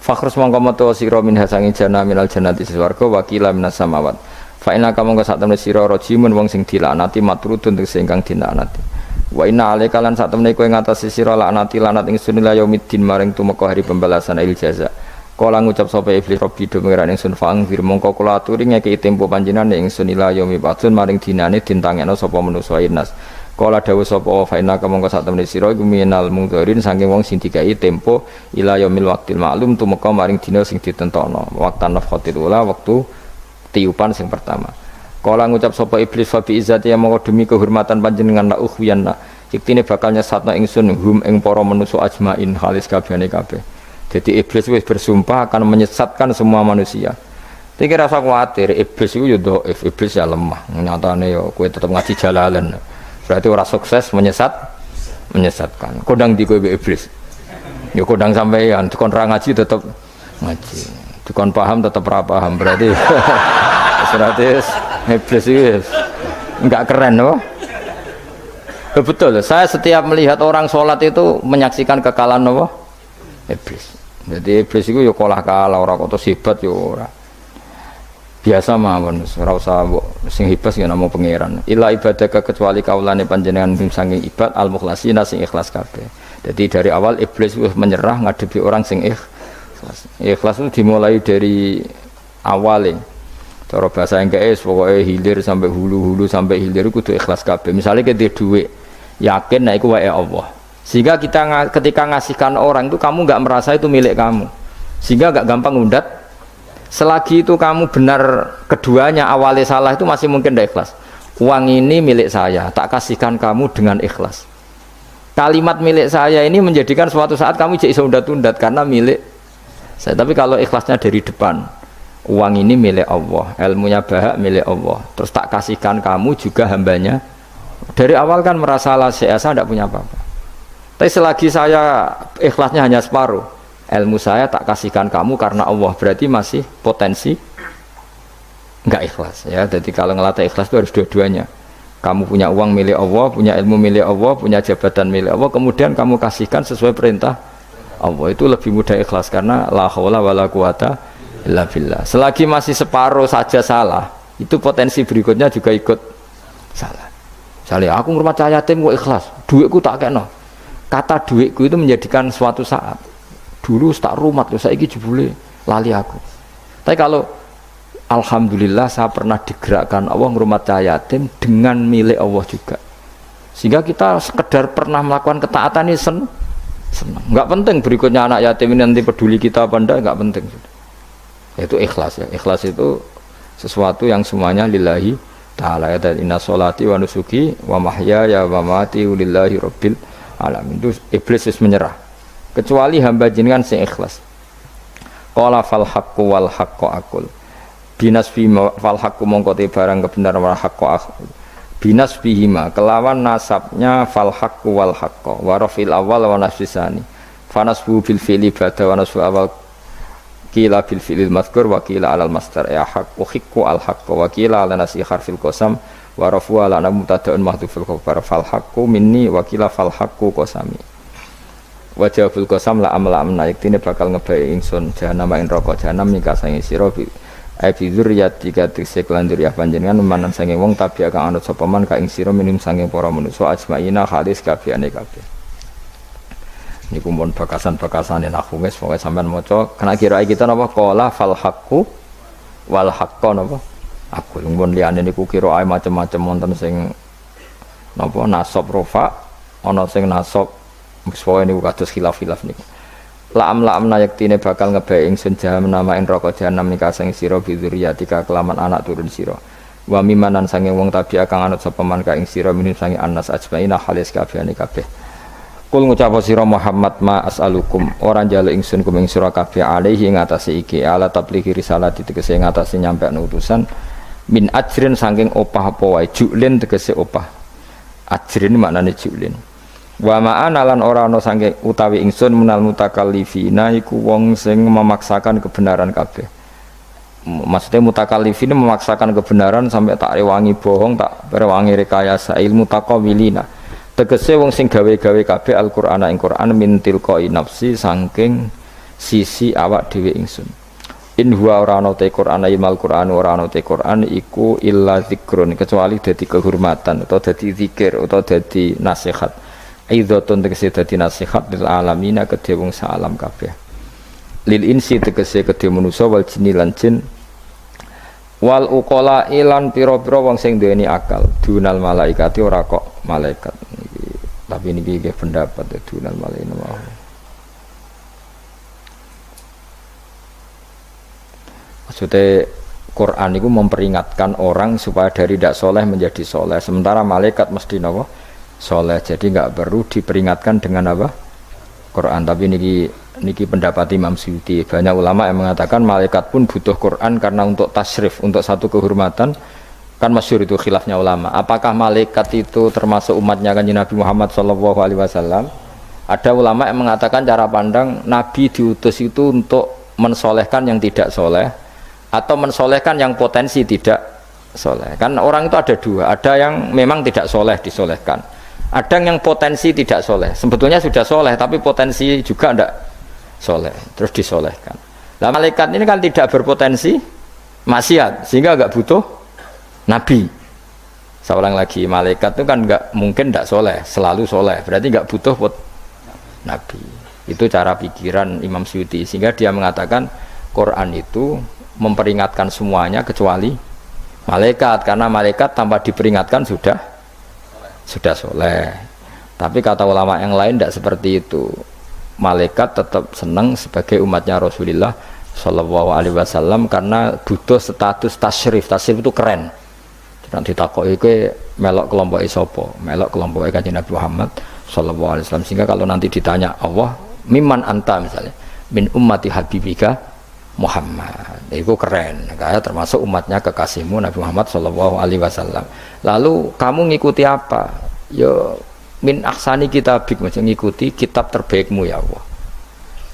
Speaker 1: Fakhrus mongko metu sira minha sanging jannah minal jannati swarga wakila minas samawat. Fa inna ka mongko sak temne sira rajimun wong sing dilanati matrudun sing kang dinaknati. Wa inna alaika lan sak temne kowe ngatasi sira laknati lanat ingsun ila yaumiddin maring tumeka hari pembalasan il jaza. Kala ngucap sapa iblis rabbi do pengiran ingsun fang fir mongko kula aturi ngeki tempo panjenengan ingsun ila yaumi batun maring dinane dintangekno sapa manusa inas. Kala dawuh sapa fa inna ka mongko sak temne sira iku minal mungdharin saking wong sing dikai tempo ila yaumil waqtil ma'lum tumeka maring dina sing ditentokno. Waqtan nafkhatil ula wektu tiupan sing pertama. Kala ngucap sapa iblis fa bi izzati mongko demi kehormatan panjenengan la ukhwiyanna iktine bakal nyesatno ingsun hum ing para manusa ajmain halis kabehane kabeh. Jadi iblis wis bersumpah akan menyesatkan semua manusia. Tapi rasa khawatir iblis itu ya dhaif, iblis ya lemah. Nyatane ya kowe tetep ngaji jalalan. Berarti ora sukses menyesatkan. Kodang di kowe iblis. Ya kodang sampeyan kon ra ngaji tetep ngaji. Dikon paham tetap ra paham berarti iblis itu enggak keren loh. Betul, saya setiap melihat orang sholat itu menyaksikan kekalahan apa? Iblis. Jadi iblis itu ya kalah ora kok hebat ya ora. Biasa mawon, ora usah sing hebat ya namung pangeran. Ila ibadaka kecuali kaulane panjenengan saking ibad al-mukhlasina sing ikhlas kabeh. Jadi dari awal iblis wis menyerah ngadepi orang sing ikhlas. Ikhlas itu dimulai dari awal. Cara bahasa Inggris pokoknya hilir sampai hulu sampai hilir kudu ikhlas kabeh. Misalnya kita duit, yakin nek iku wae Allah. Sehingga kita ketika ngasihkan orang itu kamu nggak merasa itu milik kamu. Sehingga nggak gampang undat. Selagi itu kamu benar keduanya awalnya salah itu masih mungkin tidak ikhlas. Uang ini milik saya, tak kasihkan kamu dengan ikhlas. Kalimat milik saya ini menjadikan suatu saat kamu jadi undat-undat karena milik saya. Tapi kalau ikhlasnya dari depan, uang ini milik Allah, ilmunya bahak milik Allah, terus tak kasihkan kamu juga hambanya. Dari awal kan merasa saya tidak punya apa-apa. Tapi selagi saya ikhlasnya hanya separuh, ilmu saya tak kasihkan kamu karena Allah, berarti masih potensi enggak ikhlas ya. Jadi kalau ngelatih ikhlas itu harus dua-duanya. Kamu punya uang milik Allah, punya ilmu milik Allah, punya jabatan milik Allah, kemudian kamu kasihkan sesuai perintah Allah, itu lebih mudah ikhlas karena la haula wala quwata illa billah. Selagi masih separuh saja salah, itu potensi berikutnya juga ikut salah. Misalnya aku ngurmat yatim kok ikhlas, duitku tak kena. Kata duitku itu menjadikan suatu saat. Dulu tak rumat loh, saiki jebule lali aku. Tapi kalau alhamdulillah saya pernah digerakkan Allah ngurmat yatim dengan milik Allah juga. Sehingga kita sekedar pernah melakukan ketaatan ini senang. Enggak penting berikutnya anak yatim ini nanti peduli kita apa enggak, enggak penting. Itu ikhlas ya. Ikhlas itu sesuatu yang semuanya lillahi ta'ala ya. Inna sholati wa nusuki wa mahyaya wa mamati lillahi rabbil alamin. Itu iblis menyerah. Kecuali hamba jenengan sing ikhlas. Qala fal haqqu wal haqqu aqul. Binas fi fal haqqu mongko te barang kebenaran wal haqqu aqul. Binas bihima kelawan nasabnya fal haqqu wal haqqu wa rafil awal wa nasbisani. Fanasbu bil fi'li ba'da wa nasbu awal kila bil fi'lil mazkur wa kila alal masdar ya haqqu hiqqu al haqqu wa kila ala nasi harfil qasam wa rafu ala mubtada'un mahdhuful khabar fal haqqu minni wa kila fal haqqu qasami. Wajahul qasam la amla yaktine bakal ngebae ingsun jahanam ing neraka jahanam nika sange sira bi dzurriyyati katikse kelanjur ya panjenengan manan sange wong tabi kang anut sapa man ka ing sira minum sange para manusa ajmaina halis kabehane kabeh. Niku mun bakasan-bakasane nahwu wis pokoke sampean maca kena kira kita napa qala fal haqqu wal haqqu napa aku mun liyane niku kira macam-macam wonten sing napa nasab rofa ana sing nasab soalnya ini kados khilaf-khilaf niku. La'am yaktine bakal ngebae ingsun jahanam namain neraka jahanam nika sing sira bidzuriyatika kelaman anak turun sira. Wa mimanan sange wong tabi kang anut sapa man ka ing sira minum sange anas ajmaina halis kabehane kabeh. Kul ngucap sira Muhammad ma as'alukum ora njaluk ingsun kum ing sira kabeh alaihi ngatasi iki ala tablighi risalati tegese ngatasi nyampe utusan min ajrin saking opah apa wae julin tegese opah. Ajrin maknane julin. Wa ma'ana lan ora ana saking utawi ingsun menal mutakallifina iku wong sing memaksakan kebenaran kabeh. Maksudnya mutakallifina memaksakan kebenaran sampai tak rewangi bohong, tak rewangi rekayasa ilmu taqawilina. Tegese wong sing gawe-gawe kabeh Al-Qur'an ing Qur'an min tilqai nafsi saking sisi awak dhewe ingsun. In huwa ora ana te Qur'an imal Qur'an ora ana te Qur'an iku illa zikrun kecuali dadi kehormatan atau dadi zikir atau dadi nasihat. Aidhatun tegese dadi nasihat lil alamina kedhe wong salam kabeh. Lil insi tegese kedhe manusa wal jinni lan jin. Wal uqala ilan pira-pira wong sing duweni akal. Dunal malaikati ora kok malaikat. Tapi niki nggih pendapat dunal malaikat. Maksudnya Quran itu memperingatkan orang supaya dari tidak soleh menjadi soleh. Sementara malaikat mesti napa? Soleh, jadi nggak perlu diperingatkan dengan apa? Quran. Tapi niki pendapat Imam Suyuti. Banyak ulama yang mengatakan malaikat pun butuh Quran karena untuk tasyrif, untuk satu kehormatan. Kan masyhur itu khilafnya ulama. Apakah malaikat itu termasuk umatnya Kanjeng Nabi Muhammad SAW? Ada ulama yang mengatakan cara pandang Nabi diutus itu untuk mensolehkan yang tidak soleh atau mensolehkan yang potensi tidak soleh. Kan orang itu ada dua, ada yang memang tidak soleh disolehkan, ada yang potensi tidak soleh, sebetulnya sudah soleh tapi potensi juga tidak soleh terus disolehkan. Nah malaikat ini kan tidak berpotensi maksiat sehingga nggak butuh nabi. Seorang lagi, malaikat itu kan nggak mungkin tidak soleh, selalu soleh, berarti nggak butuh nabi. Itu cara pikiran Imam Suyuti, sehingga dia mengatakan Quran itu memperingatkan semuanya kecuali malaikat, karena malaikat tanpa diperingatkan sudah soleh. Tapi kata ulama yang lain tidak seperti itu. Malaikat tetap senang sebagai umatnya Rasulullah Shallallahu Alaihi Wasallam karena butuh status tasyrif. Tasyrif itu keren. Nanti ditakoki kowe melok kelompok isopo, melok kelompok Kanjeng Nabi Muhammad Shallallahu Alaihi Wasallam. Sehingga kalau nanti ditanya Allah, mimman anta misalnya, min ummati habibika Muhammad, itu keren. Kayak termasuk umatnya kekasihmu Nabi Muhammad Shallallahu Alaihi Wasallam. Lalu kamu ngikuti apa? Yo min ahsani kitabik, maksudnya ngikuti kitab terbaikmu ya Allah.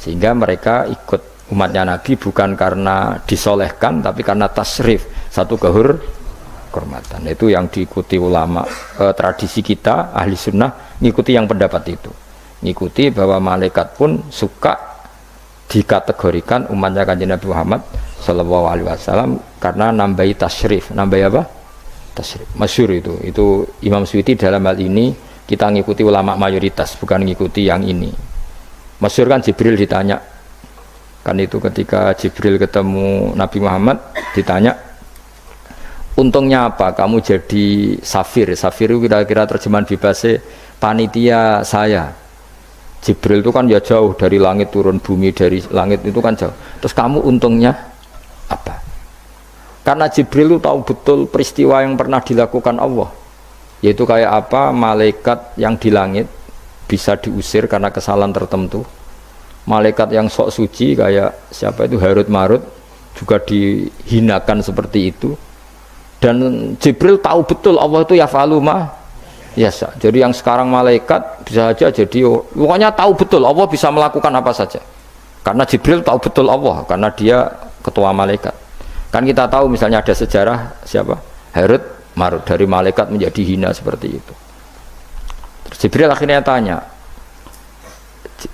Speaker 1: Sehingga mereka ikut umatnya Nabi bukan karena disolehkan, tapi karena tasrif, satu kehormatan. Itu yang diikuti ulama. Tradisi kita ahli sunnah ngikuti yang pendapat itu, ngikuti bahwa malaikat pun suka dikategorikan umatnya Kanjeng Nabi Muhammad Shallallahu Alaihi Wasallam karena nambahi tasrif. Nambahi apa? Tasrif. Masyhur itu Imam Suyuti dalam hal ini kita ngikuti ulama mayoritas, bukan ngikuti yang ini. Masyhur kan Jibril ditanya, kan itu ketika Jibril ketemu Nabi Muhammad ditanya, untungnya apa kamu jadi safir? Safir itu kira-kira terjemahan bebasnya panitia saya. Jibril itu kan ya jauh dari langit turun bumi, dari langit itu kan jauh. Terus kamu untungnya apa? Karena Jibril itu tahu betul peristiwa yang pernah dilakukan Allah, yaitu kayak apa malaikat yang di langit bisa diusir karena kesalahan tertentu. Malaikat yang sok suci kayak siapa itu Harut Marut juga dihinakan seperti itu. Dan Jibril tahu betul Allah itu yaf'alu ma yasha. Jadi yang sekarang malaikat bisa saja jadi pokoknya tahu betul Allah bisa melakukan apa saja. Karena Jibril tahu betul Allah, karena dia ketua malaikat. Kan kita tahu misalnya ada sejarah siapa? Harut Marut, dari malaikat menjadi hina seperti itu. Terus Jibril akhirnya tanya,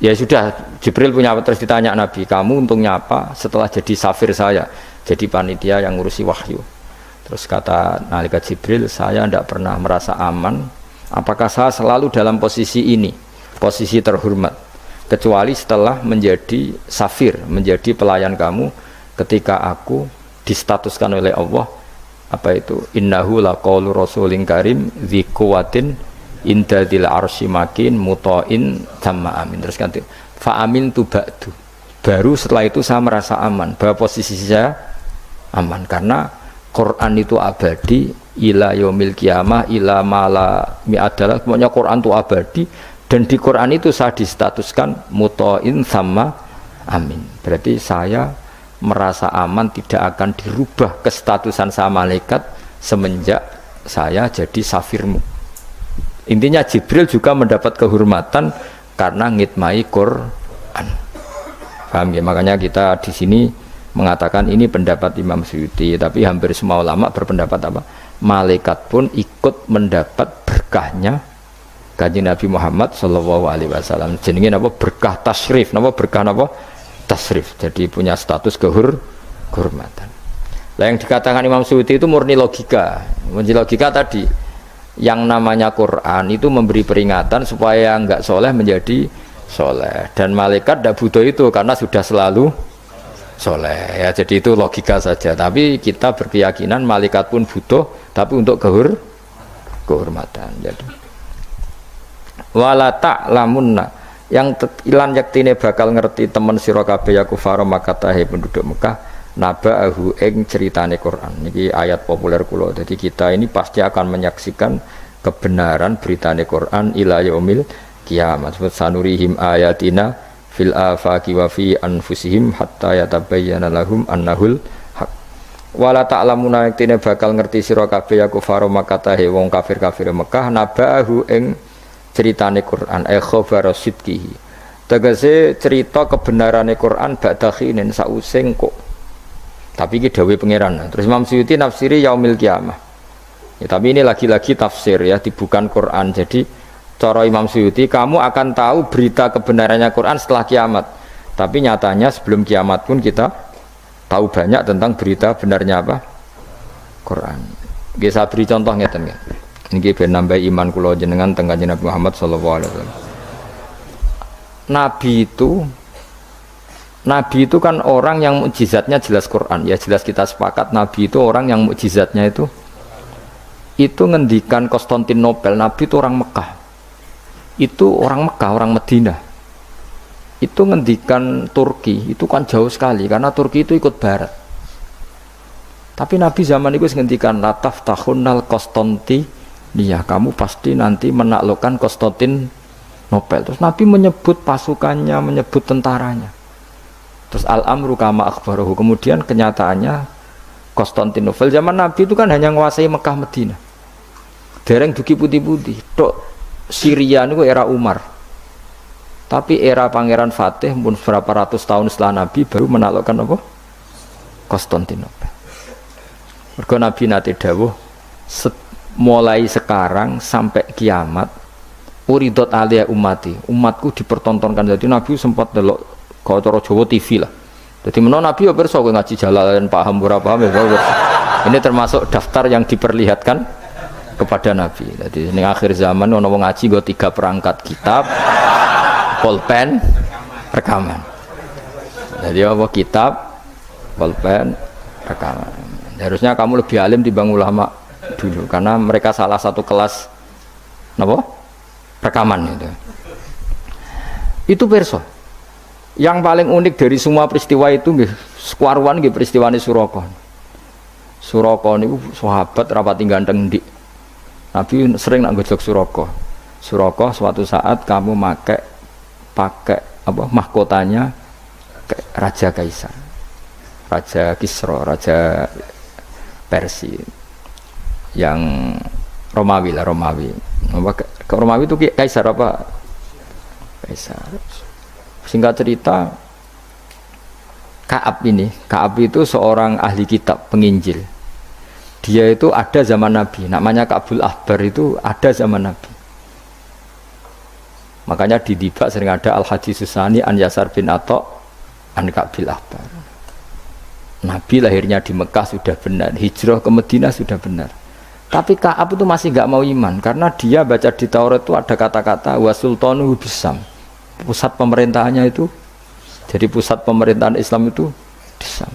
Speaker 1: ya sudah, Jibril punya, terus ditanya Nabi, kamu untungnya apa setelah jadi safir saya, jadi panitia yang ngurusi wahyu? Terus kata malaikat Jibril, saya tidak pernah merasa aman, apakah saya selalu dalam posisi ini, posisi terhormat, kecuali setelah menjadi safir, menjadi pelayan kamu, ketika aku distatuskan oleh Allah, apa itu, innahu laqaulu rasulin karim dzi quwwatin inda dzil arsy makin muta'in tamma amin. Terus ganti fa amin tu ba'du, baru setelah itu saya merasa aman, bahwa posisi saya aman karena Quran itu abadi ila yaumil qiyamah ila mala mi'adalah, pokoknya Quran itu abadi dan di Quran itu saya distatuskan muta'in tamma amin. Berarti saya merasa aman, tidak akan dirubah kestatusan saya malaikat semenjak saya jadi safirmu. Intinya Jibril juga mendapat kehormatan karena ngitmai Quran. Paham ya? Makanya kita di sini mengatakan ini pendapat Imam Suyuti, tapi hampir semua ulama berpendapat apa? Malaikat pun ikut mendapat berkahnya Kanjeng Nabi Muhammad Shallallahu Alaihi Wasallam. Jenenge apa? Berkah tasrif. Napa berkah napa? Tasrif. Jadi punya status kehormatan. Nah, yang dikatakan Imam Suyuti itu murni logika. Murni logika tadi, yang namanya Quran itu memberi peringatan supaya enggak soleh menjadi soleh, dan malaikat tidak butuh itu karena sudah selalu soleh ya. Jadi itu logika saja, tapi kita berkeyakinan malaikat pun butuh, tapi untuk kehormatan. Jadi wala ta'lamunna, yang ilan yaktine bakal ngerti temen sira kabeh ya kufar Makkah, penduduk Mekah, naba'ahu ing ceritane Quran. Niki ayat populer kula. Jadi kita ini pasti akan menyaksikan kebenaran beritane Quran ila yaumil kiamat. Sanurihim ayatina fil afaqi wa fi anfusihim hatta yatabayyana lahum annahul haq. Wala ta'lamuna yaktine bakal ngerti sira kabeh ya kufar Makkah, wong kafir-kafir Mekah, naba'ahu ing ceritane Quran khabar sidqihi, Tegese cerita kebenaran Quran ba'da khinin sause engko. Tapi iki dawuh pangeran. Terus Imam Suyuti nafsiri yaumil kiamah. Ya, tapi ini lagi-lagi tafsir ya, bukan Quran. Jadi cara Imam Suyuti kamu akan tahu berita kebenarannya Quran setelah kiamat. Tapi nyatanya sebelum kiamat pun kita tahu banyak tentang berita benarnya apa? Quran. Nggih saya beri contoh ngeten nggih. Niki ben nambah iman kula jenengan teng Kanjeng Nabi Muhammad sallallahu alaihi wasallam. Nabi itu kan orang yang mukjizatnya jelas Quran. Ya jelas kita sepakat Nabi itu orang yang mukjizatnya itu ngendikan Konstantinopel. Nabi itu orang Mekah. Itu orang Mekah, orang Medina. Itu ngendikan Turki, itu kan jauh sekali karena Turki itu ikut barat. Tapi Nabi zaman itu ngendikan lataf tahunnal Konstantinia, kamu pasti nanti menaklukkan Konstantinopel. Terus Nabi menyebut pasukannya, menyebut tentaranya. Terus al-amru kama akhbarahu, kemudian kenyataannya Konstantinopel zaman Nabi itu kan hanya menguasai Mekah Medina. Dereng duki putih-putih. Tok Syria itu era Umar. Tapi era Pangeran Fatih pun berapa ratus tahun setelah Nabi baru menaklukkan apa? Konstantinopel. Mergo Nabi nate dawuh mulai sekarang sampai kiamat uridot alia umati, umatku dipertontonkan. Jadi Nabi sempat delok kalau cara Jawa TV lah. Jadi menawa Nabi ya pirsa kowe ngaji Jalalain paham ora paham ya. Ini termasuk daftar yang diperlihatkan kepada Nabi. Jadi ini akhir zaman ono wong ngaji nggo 3 perangkat kitab, pulpen, rekaman. Jadi apa kitab, pulpen, rekaman. Harusnya kamu lebih alim dibanding ulama dulu karena mereka salah satu kelas apa? Rekaman itu. Itu perso. Yang paling unik dari semua peristiwa itu nggih, sekuaruan nggih peristiwane Suraka. Suraka niku sahabat rapati ganteng ndik. Nabi sering nak gojlok Suraka. Suraka suatu saat kamu pakai apa mahkotanya Raja Kaisar. Raja Kisra, Raja Persia. Yang Romawi lah, Romawi. Romawi itu kaisar apa? Kaisar. Singkat cerita, Ka'ab itu seorang ahli kitab, penginjil. Dia itu ada zaman Nabi, namanya Ka'bul Ahbar itu ada zaman Nabi. Makanya di Dibak sering ada Al-Hadis Susani An Yasar bin Atok An Ka'bil Ahbar. Nabi lahirnya di Mekah sudah benar, hijrah ke Madinah sudah benar. Tapi Ka'ab itu masih gak mau iman karena dia baca di Taurat itu ada kata-kata wa sultanu bisam. Pusat pemerintahannya itu, jadi pusat pemerintahan Islam itu di Sam.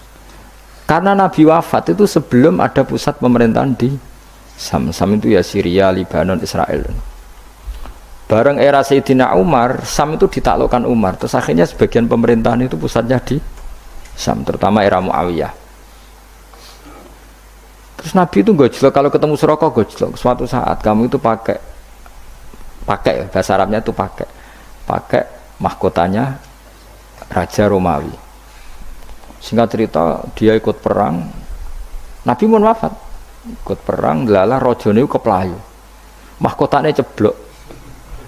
Speaker 1: Karena Nabi wafat itu sebelum ada pusat pemerintahan di Sam. Sam itu ya Syria, Lebanon, Israel. Bareng era Sayyidina Umar, Sam itu ditaklukkan Umar. Terus akhirnya sebagian pemerintahan itu pusatnya di Sam, terutama era Muawiyah. Terus Nabi itu gojlok, kalau ketemu Suraka gojlok. Suatu saat kamu itu pakai bahasa Arabnya itu pakai mahkotanya Raja Romawi. Singkat cerita dia ikut perang. Nabi pun wafat. Ikut perang, delalah rajane keplayu. Mahkotane ceblok.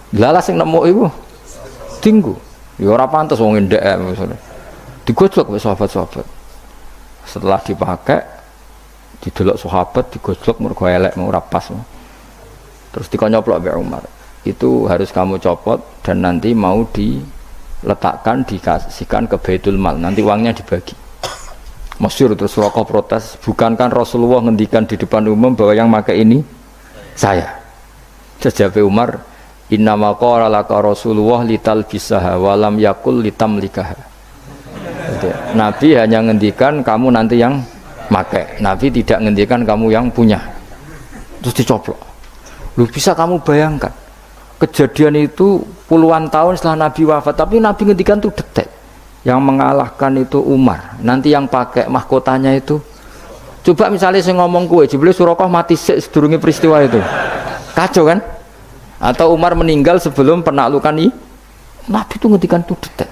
Speaker 1: Delalah sing nemu iku tinggu. Ya ora pantes wong ndek misale. Digojlok wis sahabat-sahabat. Setelah dipakai didelok sahabat digojlok mergo elek ora pas. Terus dikonyoplok mbek Umar. Itu harus kamu copot dan nanti mau diletakkan dikasihkan ke Baitul Mal, nanti uangnya dibagi. Masyhur. Terus Suraka protes, bukankah Rasulullah ngendikan di depan umum bahwa yang pakai ini saya? Jawab Umar, innama qala laka Rasulullah litalbisaha wa lam yakul litamlikaha. Nabi hanya ngendikan kamu nanti yang pakai, Nabi tidak ngendikan kamu yang punya. Terus dicoplok. Lu bisa kamu bayangkan kejadian itu puluhan tahun setelah Nabi wafat, tapi Nabi ngendikan itu detik. Yang mengalahkan itu Umar. Nanti yang pakai mahkotanya itu, coba misalnya saya ngomong kue, jebule Suraka mati sedurunge peristiwa itu, kacau kan? Atau Umar meninggal sebelum penaklukan ini, Nabi itu ngendikan itu detik.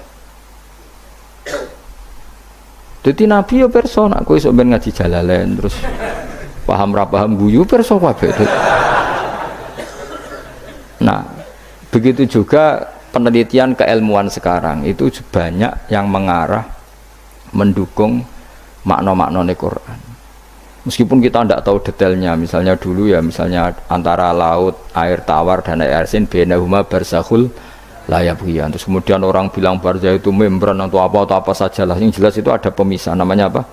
Speaker 1: Jadi Nabi ya perso, nak kue sok ben ngaji Jalalain terus paham ra paham guyu perso kabeh. Nah, begitu juga penelitian keilmuan sekarang itu banyak yang mengarah mendukung makna-makna Quran. Meskipun kita tidak tahu detailnya, misalnya dulu ya, misalnya antara laut, air tawar dan air asin, bainahuma barzakhul la yabghiyan. Terus kemudian orang bilang barzah itu membran atau apa saja lah. Yang jelas itu ada pemisah, namanya apa?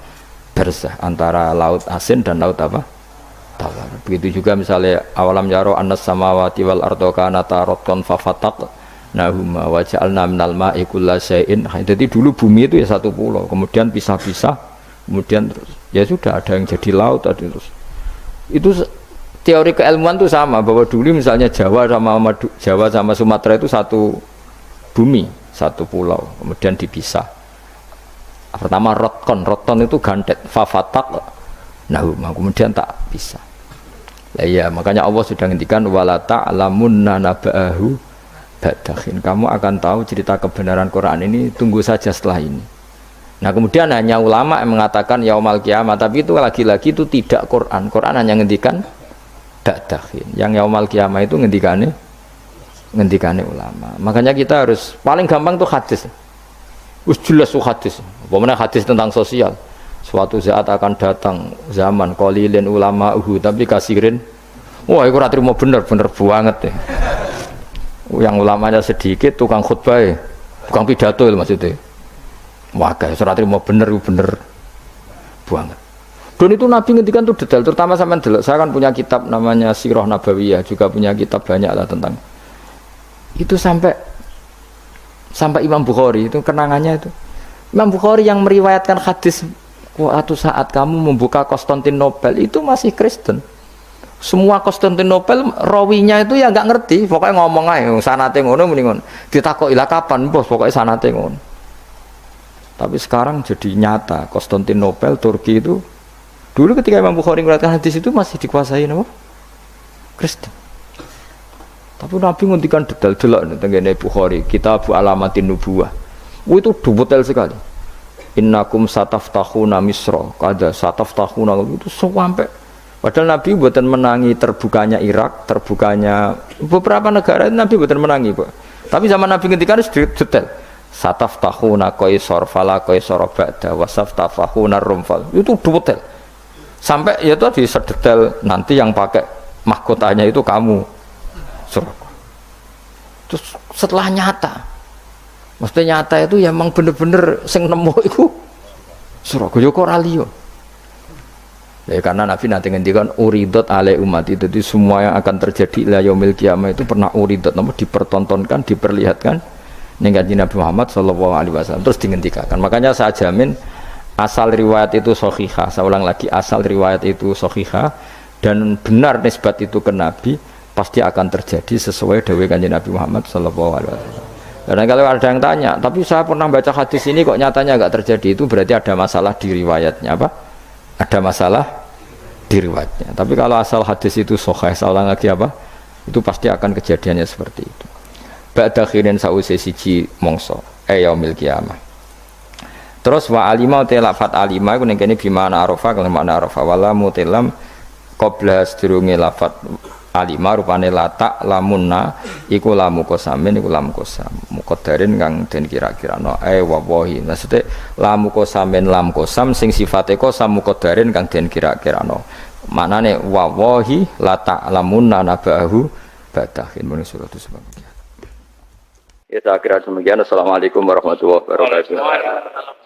Speaker 1: Barzah, antara laut asin dan laut apa? Tawar. Begitu juga misalnya awalam yaro annas samawati wal ardo kanata ratqan fafataq nahuma wa ja'alna minal ma'i kulla syai'in. Jadi dulu bumi itu ya satu pulau, kemudian pisah-pisah, kemudian terus ya sudah ada yang jadi laut, ada terus. Itu teori keilmuan itu sama, bahwa dulu misalnya Jawa sama Sumatera itu satu bumi, satu pulau, kemudian dipisah. Pertama roton itu gandet, fafatak, nahuma, kemudian tak bisa. Lah iya, makanya Allah sudah ngendikan wala ta'lamunna naba'ahu ba'dakhin. Kamu akan tahu cerita kebenaran Quran ini, tunggu saja setelah ini. Nah kemudian hanya ulama yang mengatakan yaumal kiamat, tapi itu lagi-lagi itu tidak Quran. Quran hanya ngendikan ba'dakhin. Yang yaumal kiamat itu ngendikane ulama. Makanya kita harus paling gampang tuh hadis. Jelas tuh hadis. Pokoknya hadis tentang sosial. Suatu saat akan datang zaman qalilin ulama'uhu tapi kasirin. Wah, itu ratri mau bener banget ya. Yang ulamanya sedikit, tukang khutbah, tukang pidato maksudnya. Wah, guys, surat terima bener banget. Dan itu Nabi ngendikan tuh detail, terutama sama delok. Saya kan punya kitab namanya Sirah Nabawiyah, juga punya kitab banyak lah tentang itu sampai Imam Bukhari itu kenangannya itu. Imam Bukhari yang meriwayatkan hadis suatu saat kamu membuka Konstantinopel itu masih Kristen. Semua Konstantinopel rawinya itu ya nggak ngerti, pokoknya ngomong aja sanate ngono muni ngono. Ditakoki lah kapan, bos, pokoknya sanate ngono. Tapi sekarang jadi nyata Konstantinopel Turki itu dulu ketika Imam Bukhari meriwayatkan hadis itu masih dikuasai apa? Kristen. Tapi Nabi ngendikan detail tentang Bukhari, Kitab Alamatin Nubuwah. Itu detail sekali. Innakum sataftahuna Misra, kada sataftahuna itu sampai padahal Nabi buatan menangi terbukanya Irak, terbukanya beberapa negara Nabi buatan menangi, Pak. Tapi zaman Nabi ngendikan detail. Sataftahuna qaisar fala qaisara ba'da wasaftahuna rumfal. Itu detail. Sampai ya tadi sedetail nanti yang pakai mahkotanya itu kamu. Terus setelah nyata. Maksudnya nyata itu ya memang bener-bener sing nemu iku Surabaya kok ora liya. Ya karena Nabi nanti ngendikan uridot ale umat itu, jadi semua yang akan terjadi ila yaumil qiyamah itu pernah uridot, namun dipertontonkan, diperlihatkan ning kanjeng Nabi Muhammad sallallahu alaihi wasallam, terus dihentikan. Makanya saya jamin asal riwayat itu sahihah. Saya ulang lagi, asal riwayat itu sahihah dan benar nisbat itu ke Nabi, pasti akan terjadi sesuai dawuh kanjeng Nabi Muhammad sallallahu alaihi wasallam. Dan kalau ada yang tanya, tapi saya pernah baca hadis ini kok nyatanya enggak terjadi, itu berarti ada masalah di riwayatnya apa? Ada masalah di riwayatnya. Tapi kalau asal hadis itu sahih, saya ulang lagi apa? Itu pasti akan kejadiannya seperti itu. Ba'da khirin sa'use siji mongso yaumil qiyamah. Terus wa alima te lafat alima iku ning kene bimana arafa kalau makna arafa wala mutilam qabla sedurunge lafat alima rupane lata lamunna iku lamu kosamin iku lamu kosam muqaddarin kang den kira-kirano wawahi. Maksudnya lamu kosamin lam kosam sing sifate kosam muqaddarin kang den kira-kirano. Maknane wawahi lata lamunna nabahu batahin mun surat sebab. Ya, saya kira demikian. Assalamualaikum warahmatullahi wabarakatuh.